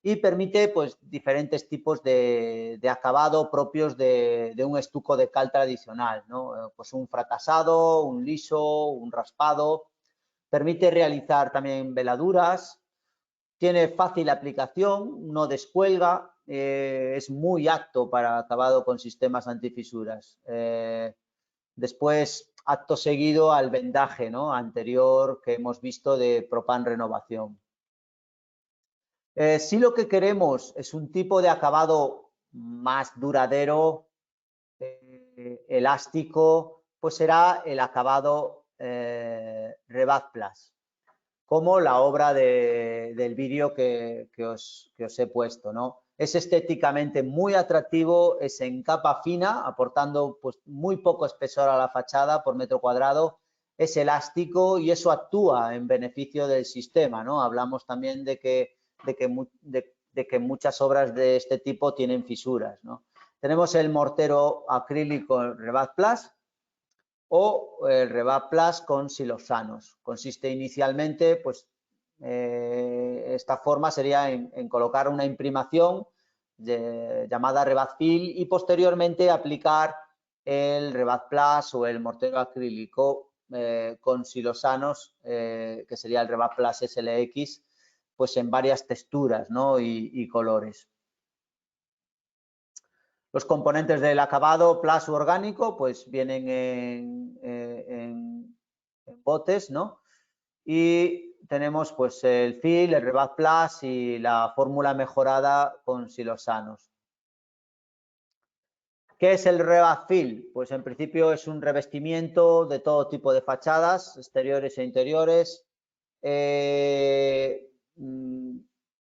Speaker 2: y permite pues diferentes tipos de acabado propios de un estuco de cal tradicional, ¿no? Pues un fracasado, un liso, un raspado. Permite realizar también veladuras. Tiene fácil aplicación, no descuelga, es muy apto para acabado con sistemas antifisuras. Después, acto seguido al vendaje, ¿no?, anterior que hemos visto de Propan Renovación. Si lo que queremos es un tipo de acabado más duradero, elástico, pues será el acabado Rebat Plus, como la obra del vídeo que os he puesto, ¿no? Es estéticamente muy atractivo, es en capa fina, aportando pues muy poco espesor a la fachada por metro cuadrado, es elástico y eso actúa en beneficio del sistema, ¿no? Hablamos también de que muchas obras de este tipo tienen fisuras, ¿no? Tenemos el mortero acrílico Rebat Plus o el Rebat Plus con siloxanos. Consiste inicialmente, pues, esta forma sería en colocar una imprimación llamada Rebat Fill y posteriormente aplicar el Rebat Plus o el mortero acrílico con siloxanos, que sería el Rebat Plus SLX, pues en varias texturas, ¿no?, y colores. Los componentes del acabado plus u orgánico pues vienen en botes, ¿no? Y tenemos pues el fill, el Rebat Plus y la fórmula mejorada con siloxanos. ¿Qué es el Rebat Fill? Pues en principio es un revestimiento de todo tipo de fachadas, exteriores e interiores.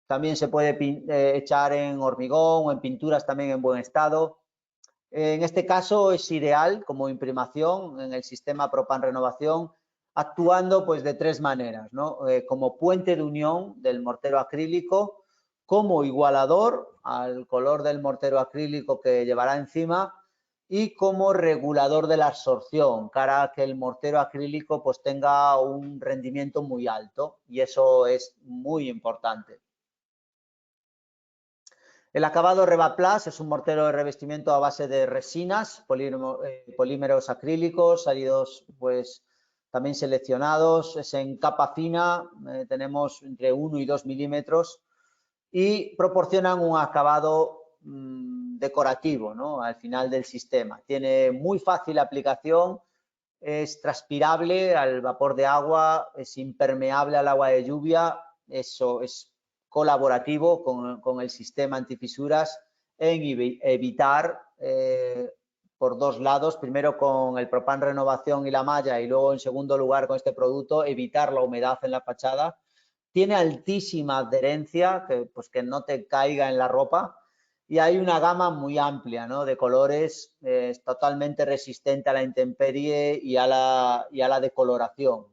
Speaker 2: También se puede echar en hormigón o en pinturas también en buen estado. En este caso es ideal como imprimación en el sistema Propan Renovación, actuando pues de tres maneras, ¿no? Como puente de unión del mortero acrílico, como igualador al color del mortero acrílico que llevará encima y como regulador de la absorción, cara a que el mortero acrílico pues tenga un rendimiento muy alto, y eso es muy importante. El acabado Rebat Plus es un mortero de revestimiento a base de resinas, polímeros acrílicos, salidos pues también seleccionados, es en capa fina, tenemos entre 1 y 2 milímetros y proporcionan un acabado decorativo, ¿no?, al final del sistema. Tiene muy fácil aplicación, es transpirable al vapor de agua, es impermeable al agua de lluvia, eso es colaborativo con el sistema antifisuras en evitar por dos lados, primero con el Propan Renovación y la malla y luego en segundo lugar con este producto, evitar la humedad en la fachada. Tiene altísima adherencia, que no te caiga en la ropa, y hay una gama muy amplia, ¿no?, de colores, es totalmente resistente a la intemperie y a la decoloración.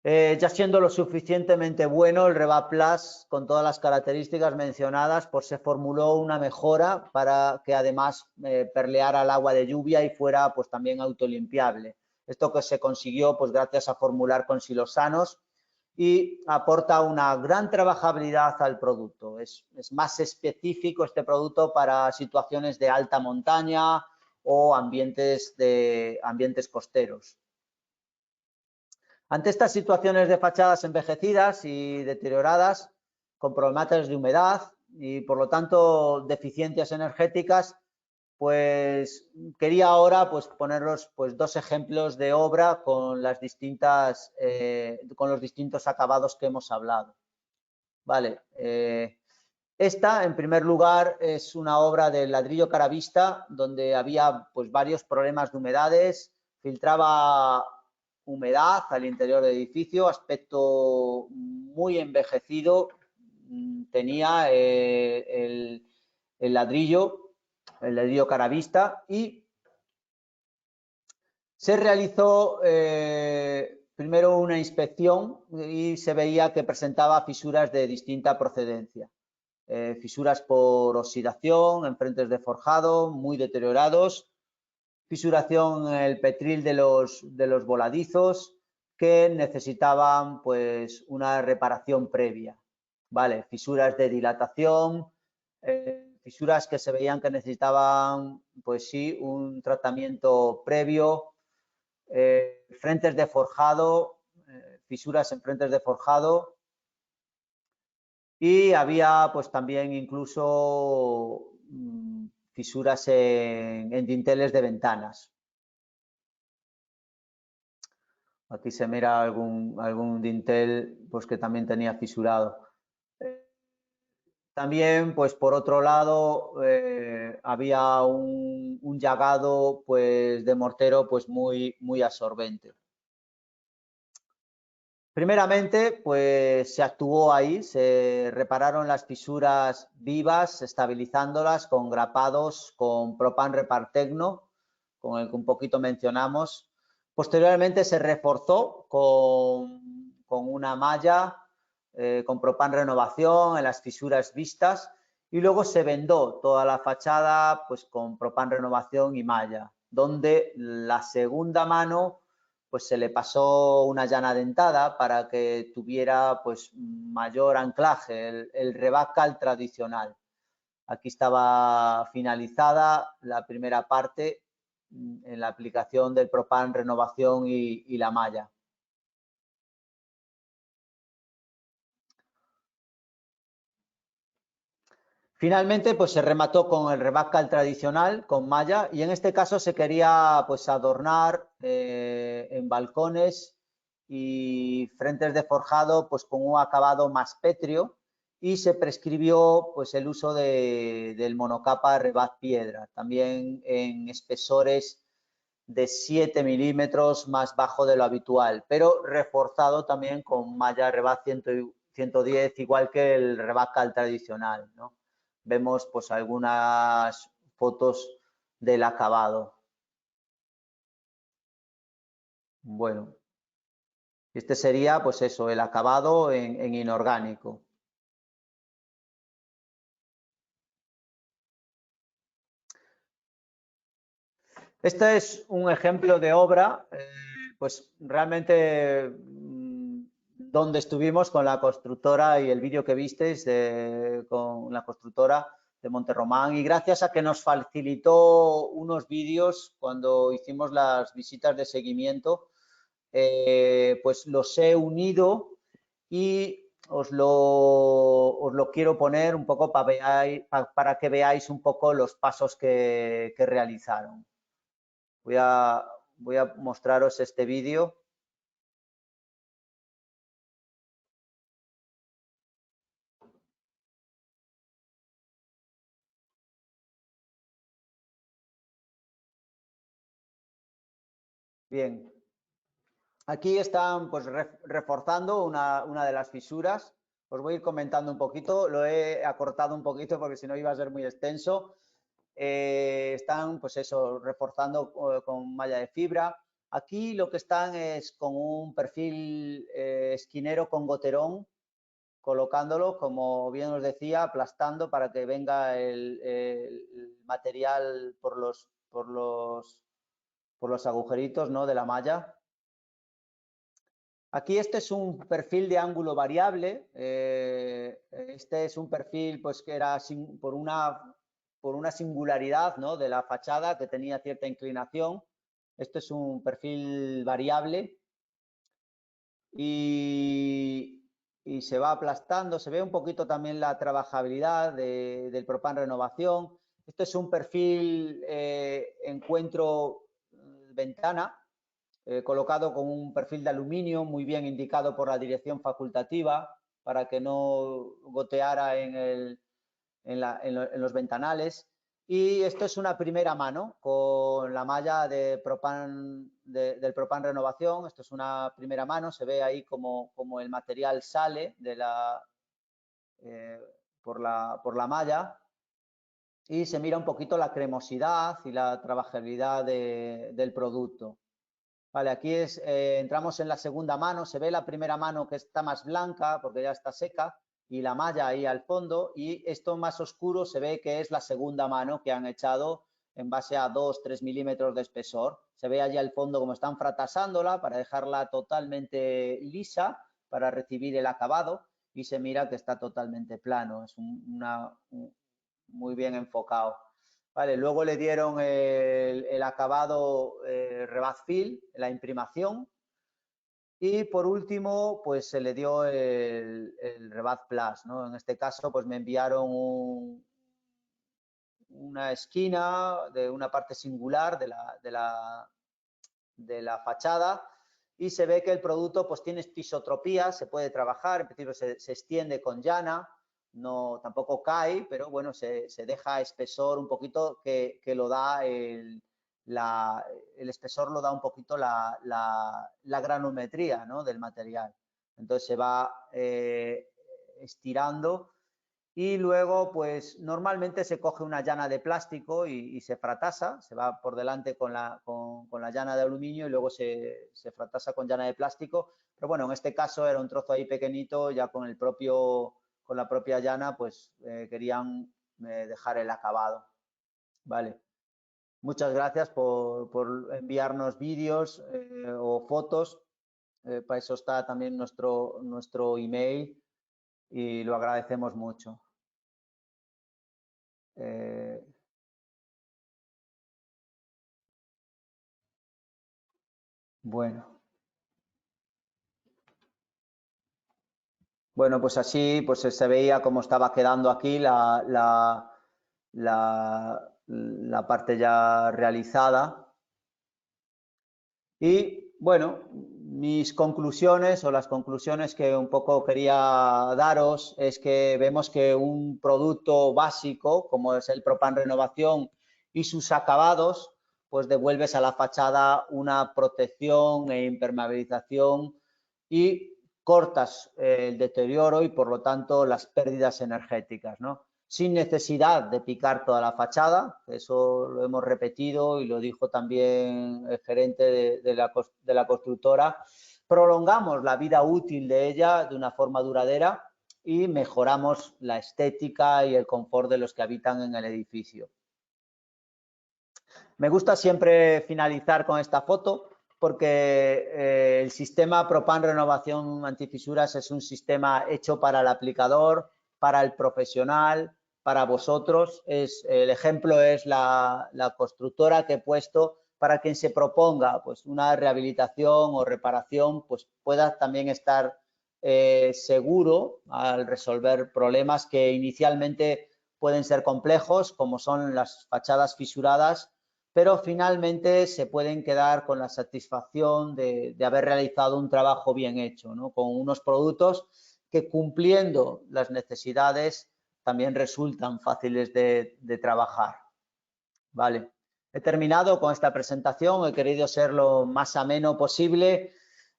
Speaker 2: Ya siendo lo suficientemente bueno, el Rebat Plus, con todas las características mencionadas, pues se formuló una mejora para que además perleara el agua de lluvia y fuera pues también autolimpiable. Esto que se consiguió pues gracias a formular con silosanos y aporta una gran trabajabilidad al producto. Es más específico este producto para situaciones de alta montaña o ambientes costeros. Ante estas situaciones de fachadas envejecidas y deterioradas, con problemáticas de humedad y, por lo tanto, deficiencias energéticas, pues quería ahora pues poneros pues dos ejemplos de obra con las distintas con los distintos acabados que hemos hablado. Vale. Esta, en primer lugar, es una obra del ladrillo caravista donde había pues varios problemas de humedades, filtraba humedad al interior del edificio, aspecto muy envejecido, tenía el ladrillo caravista, y se realizó primero una inspección y se veía que presentaba fisuras de distinta procedencia. Fisuras por oxidación en frentes de forjado muy deteriorados, fisuración en el petril de los voladizos que necesitaban pues una reparación previa. Vale, fisuras de dilatación, fisuras que se veían que necesitaban pues sí un tratamiento previo, frentes de forjado, fisuras en frentes de forjado. Y había pues también incluso fisuras en dinteles de ventanas. Aquí se mira algún dintel pues que también tenía fisurado. También pues por otro lado había un llagado pues de mortero pues muy absorbente. Primeramente, pues se actuó ahí, se repararon las fisuras vivas, estabilizándolas con grapados con Propan Repartecno, con el que un poquito mencionamos. Posteriormente se reforzó con una malla con Propan Renovación en las fisuras vistas y luego se vendó toda la fachada pues con Propan Renovación y malla, donde la segunda mano pues se le pasó una llana dentada para que tuviera pues mayor anclaje, el Rebat Cal tradicional. Aquí estaba finalizada la primera parte en la aplicación del Propan Renovación y la malla. Finalmente, pues se remató con el Rebat Cal tradicional, con malla, y en este caso se quería pues adornar en balcones y frentes de forjado pues con un acabado más pétreo, y se prescribió pues el uso del monocapa Rebat Piedra, también en espesores de 7 milímetros más bajo de lo habitual, pero reforzado también con malla Rebat 110, igual que el Rebat Cal tradicional, ¿no? Vemos pues algunas fotos del acabado. Bueno, este sería pues eso, el acabado en inorgánico. Este es un ejemplo de obra, pues realmente donde estuvimos con la constructora, y el vídeo que visteis con la constructora Monterromán, y gracias a que nos facilitó unos vídeos cuando hicimos las visitas de seguimiento, pues los he unido y os lo quiero poner un poco para que veáis un poco los pasos que realizaron. Voy a mostraros este vídeo. Bien, aquí están pues reforzando una de las fisuras. Os voy a ir comentando un poquito, lo he acortado un poquito porque si no iba a ser muy extenso. Están pues eso, reforzando con malla de fibra. Aquí lo que están es con un perfil esquinero con goterón, colocándolo, como bien os decía, aplastando para que venga el material por los agujeritos, ¿no?, de la malla. Aquí este es un perfil de ángulo variable. Este es un perfil pues que era por una singularidad, ¿no?, de la fachada que tenía cierta inclinación. Este es un perfil variable y se va aplastando. Se ve un poquito también la trabajabilidad del Propan Renovación. Este es un perfil encuentro ventana, colocado con un perfil de aluminio muy bien indicado por la dirección facultativa para que no goteara en los ventanales. Y esto es una primera mano con la malla de del Propan Renovación. Esto es una primera mano, se ve ahí como el material sale por la malla y se mira un poquito la cremosidad y la trabajabilidad del producto. Vale, aquí entramos en la segunda mano, se ve la primera mano que está más blanca porque ya está seca y la malla ahí al fondo, y esto más oscuro se ve que es la segunda mano que han echado en base a 2-3 milímetros de espesor. Se ve allí al fondo como están fratasándola para dejarla totalmente lisa para recibir el acabado y se mira que está totalmente plano, es muy bien enfocado. Vale, luego le dieron el acabado Rebaz Fill, la imprimación, y por último pues se le dio el Rebaz Plus, ¿no? En este caso pues me enviaron una esquina de una parte singular de la fachada y se ve que el producto pues tiene tisotropía, se puede trabajar, en principio se extiende con llana, no, tampoco cae, pero bueno, se deja espesor un poquito que lo da el espesor, lo da un poquito la granometría, ¿no?, del material. Entonces se va estirando y luego pues normalmente se coge una llana de plástico y se fratasa, se va por delante con la llana de aluminio y luego se fratasa con llana de plástico, pero bueno, en este caso era un trozo ahí pequeñito, ya con la propia llana pues querían dejar el acabado. Vale, muchas gracias por enviarnos vídeos o fotos, para eso está también nuestro email y lo agradecemos mucho. Bueno, pues así pues se veía cómo estaba quedando aquí la parte ya realizada. Y bueno, mis conclusiones o las conclusiones que un poco quería daros es que vemos que un producto básico como es el Propan Renovación y sus acabados, pues devuelves a la fachada una protección e impermeabilización y cortas el deterioro y por lo tanto las pérdidas energéticas, ¿no?, sin necesidad de picar toda la fachada. Eso lo hemos repetido y lo dijo también el gerente de la constructora. Prolongamos la vida útil de ella de una forma duradera y mejoramos la estética y el confort de los que habitan en el edificio. Me gusta siempre finalizar con esta foto porque el sistema Propan Renovación Antifisuras es un sistema hecho para el aplicador, para el profesional, para vosotros. El ejemplo es la constructora que he puesto para quien se proponga pues, una rehabilitación o reparación, pues pueda también estar seguro al resolver problemas que inicialmente pueden ser complejos, como son las fachadas fisuradas, pero finalmente se pueden quedar con la satisfacción de haber realizado un trabajo bien hecho, ¿no? Con unos productos que, cumpliendo las necesidades, también resultan fáciles de trabajar. Vale. He terminado con esta presentación, he querido ser lo más ameno posible.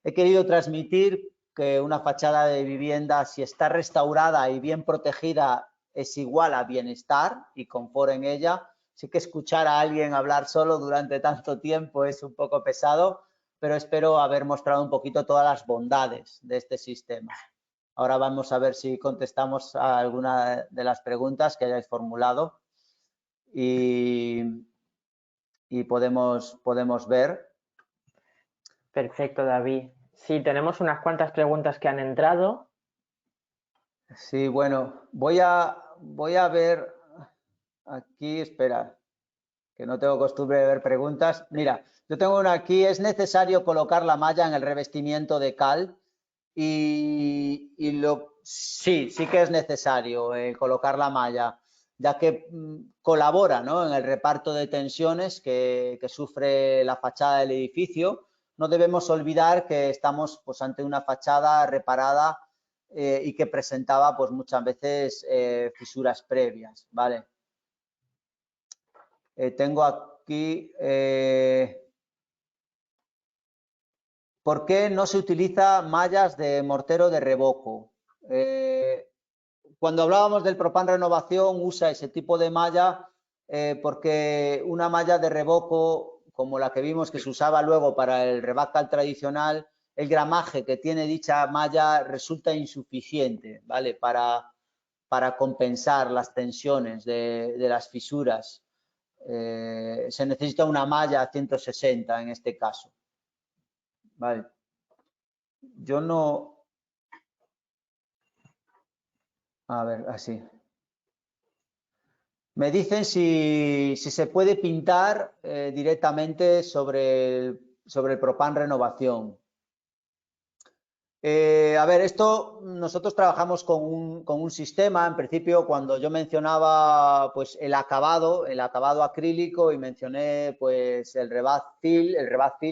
Speaker 2: He querido transmitir que una fachada de vivienda, si está restaurada y bien protegida, es igual a bienestar y confort en ella. Sí que escuchar a alguien hablar solo durante tanto tiempo es un poco pesado, pero espero haber mostrado un poquito todas las bondades de este sistema. Ahora vamos a ver si contestamos a alguna de las preguntas que hayáis formulado y podemos ver.
Speaker 1: Perfecto, David. Sí, tenemos unas cuantas preguntas que han entrado.
Speaker 2: Sí, bueno, voy a ver aquí, espera, que no tengo costumbre de ver preguntas. Mira, yo tengo una aquí, ¿es necesario colocar la malla en el revestimiento de cal? Sí que es necesario colocar la malla, ya que colabora, ¿no?, en el reparto de tensiones que sufre la fachada del edificio. No debemos olvidar que estamos pues, ante una fachada reparada y que presentaba pues, muchas veces fisuras previas, ¿vale? Tengo aquí... ¿por qué no se utiliza mallas de mortero de revoco? Cuando hablábamos del Propan Renovación, usa ese tipo de malla porque una malla de revoco, como la que vimos que se usaba luego para el Rebacal tradicional, el gramaje que tiene dicha malla resulta insuficiente, ¿vale?, para compensar las tensiones de las fisuras. Se necesita una malla 160 en este caso. Vale. Yo no... A ver, así. Me dicen si se puede pintar directamente sobre el Propan Renovación. A ver, esto nosotros trabajamos con un sistema. En principio, cuando yo mencionaba pues, el acabado acrílico y mencioné pues, el Rebat Fil,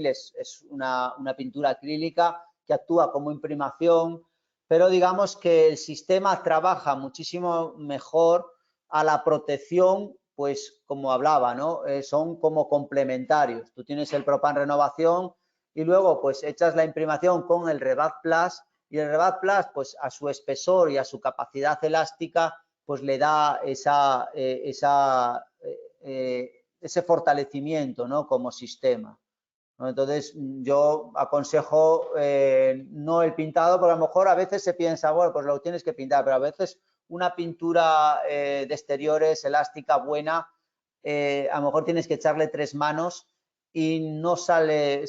Speaker 2: es una pintura acrílica que actúa como imprimación, pero digamos que el sistema trabaja muchísimo mejor a la protección, pues como hablaba, ¿no? Son como complementarios. Tú tienes el Propan Renovación y luego pues echas la imprimación con el Rebat Plus y el Rebat Plus pues a su espesor y a su capacidad elástica pues le da ese fortalecimiento, ¿no?, como sistema, ¿no? Entonces yo aconsejo no el pintado, porque a lo mejor a veces se piensa, bueno, pues lo tienes que pintar, pero a veces una pintura de exteriores elástica buena, a lo mejor tienes que echarle 3 manos y no sale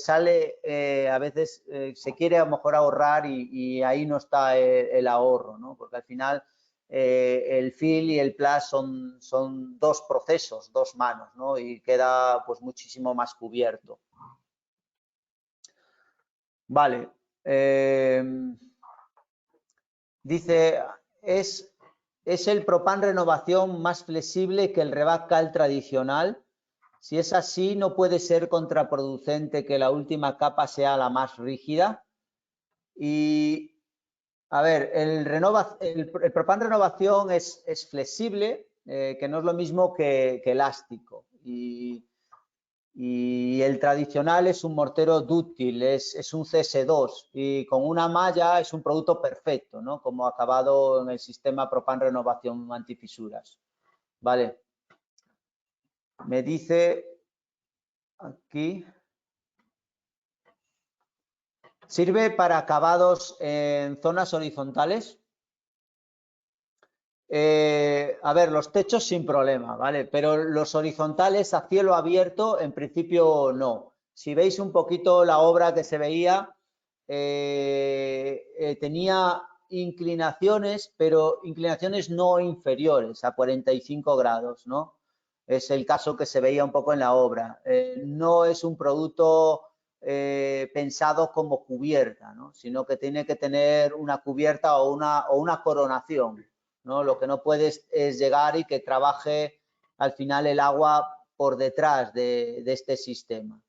Speaker 2: a veces se quiere a lo mejor ahorrar y ahí no está el ahorro, ¿no? Porque al final el Fil y el Plus son dos procesos, 2 manos, ¿no? Y queda pues muchísimo más cubierto. Vale. Dice, ¿es el Propan Renovación más flexible que el Rebacal tradicional? Si es así, ¿no puede ser contraproducente que la última capa sea la más rígida? Y, a ver, el Propan Renovación es flexible, que no es lo mismo que elástico. Y el tradicional es un mortero dúctil, es un CS2 y con una malla es un producto perfecto, ¿no?, como acabado en el sistema Propan Renovación antifisuras. Vale. Me dice aquí, ¿sirve para acabados en zonas horizontales? A ver, los techos sin problema, ¿vale? Pero los horizontales a cielo abierto, en principio no. Si veis un poquito la obra que se veía, tenía inclinaciones, pero inclinaciones no inferiores a 45 grados, ¿no? Es el caso que se veía un poco en la obra. No es un producto pensado como cubierta, ¿no? Sino que tiene que tener una cubierta o una coronación, ¿no? Lo que no puedes es llegar y que trabaje al final el agua por detrás de este sistema.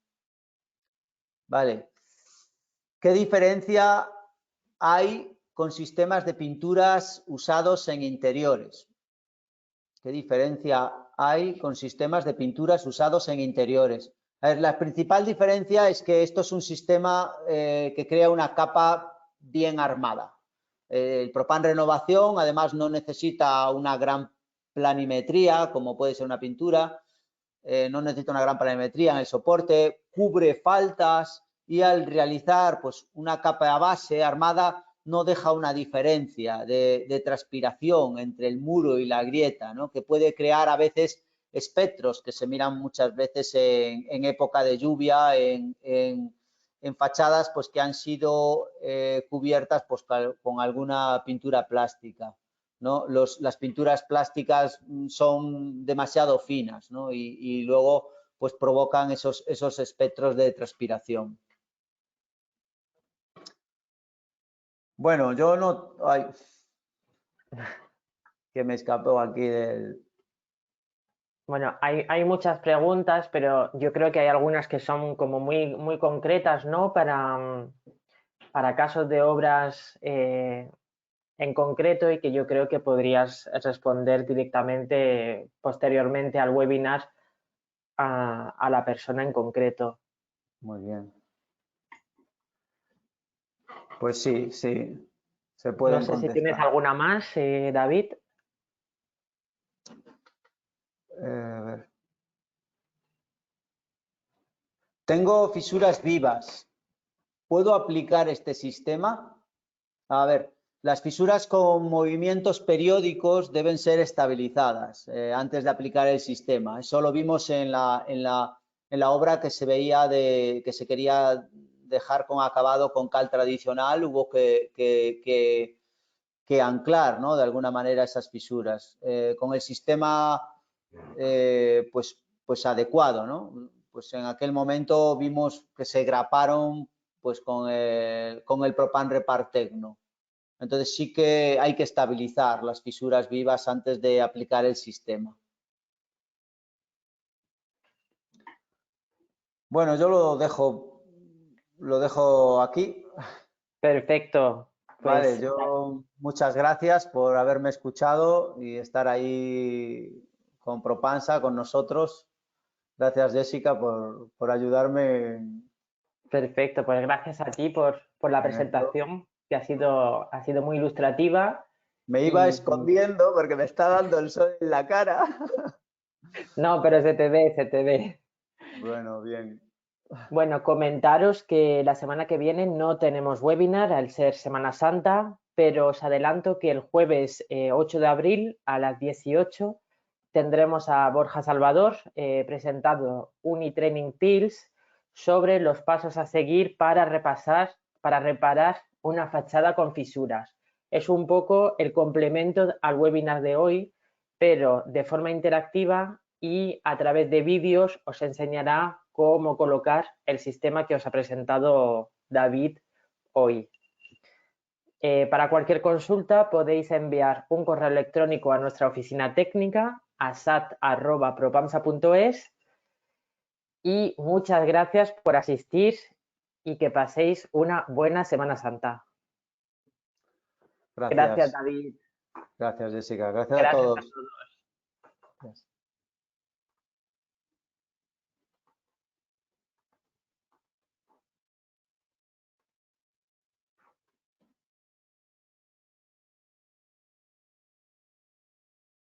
Speaker 2: Vale. ¿Qué diferencia hay con sistemas de pinturas usados en interiores? ¿Qué diferencia hay con sistemas de pinturas usados en interiores? A ver, la principal diferencia es que esto es un sistema que crea una capa bien armada. El Propan Renovación, además, no necesita una gran planimetría, como puede ser una pintura. No necesita una gran planimetría en el soporte, cubre faltas y al realizar pues, una capa base armada no deja una diferencia de transpiración entre el muro y la grieta, ¿no? Que puede crear a veces espectros que se miran muchas veces en época de lluvia, en fachadas pues, que han sido cubiertas pues, con alguna pintura plástica, ¿no? Las pinturas plásticas son demasiado finas, ¿no? Y luego pues provocan esos espectros de transpiración. Bueno, yo no... Ay, que me escapó aquí del...
Speaker 1: Bueno, hay muchas preguntas, pero yo creo que hay algunas que son como muy concretas, ¿no? Para casos de obras en concreto y que yo creo que podrías responder directamente posteriormente al webinar a la persona en concreto.
Speaker 2: Muy bien. Pues sí, se pueden
Speaker 1: No sé si
Speaker 2: contestar.
Speaker 1: tienes alguna más, David.
Speaker 2: A ver. Tengo fisuras vivas. ¿Puedo aplicar este sistema? A ver, las fisuras con movimientos periódicos deben ser estabilizadas antes de aplicar el sistema. Eso lo vimos en la obra que se veía que se quería dejar con acabado con cal tradicional. Hubo que anclar, ¿no? De alguna manera esas fisuras. Con el sistema pues adecuado, ¿no? Pues en aquel momento vimos que se graparon pues con el Propan Repar Tecno. Entonces sí que hay que estabilizar las fisuras vivas antes de aplicar el sistema. Bueno, yo lo dejo aquí.
Speaker 1: Perfecto.
Speaker 2: Vale,
Speaker 1: Pues
Speaker 2: yo muchas gracias por haberme escuchado y estar ahí con Propansa, con nosotros. Gracias, Jessica, por ayudarme.
Speaker 1: perfecto, pues gracias a ti por la
Speaker 2: en esto.
Speaker 1: presentación, que ha sido muy ilustrativa.
Speaker 2: Me iba
Speaker 1: Y
Speaker 2: escondiendo porque me está dando el sol en la cara.
Speaker 1: no, pero se te ve, se te ve.
Speaker 2: Bueno, bien.
Speaker 1: Bueno, comentaros que la semana que viene no tenemos webinar al ser Semana Santa, pero os adelanto que el jueves 8 de abril a las 18 tendremos a Borja Salvador presentando Unitraining Tools sobre los pasos a seguir para reparar una fachada con fisuras. Es un poco el complemento al webinar de hoy, pero de forma interactiva y a través de vídeos os enseñará cómo colocar el sistema que os ha presentado David hoy. Para cualquier consulta podéis enviar un correo electrónico a nuestra oficina técnica a sat@propamsa.es y muchas gracias por asistir y que paséis una buena Semana Santa. Gracias,
Speaker 2: Gracias.
Speaker 1: David.
Speaker 2: Gracias, Jessica. Gracias a
Speaker 1: Gracias a
Speaker 2: todos.
Speaker 1: todos.
Speaker 2: Gracias.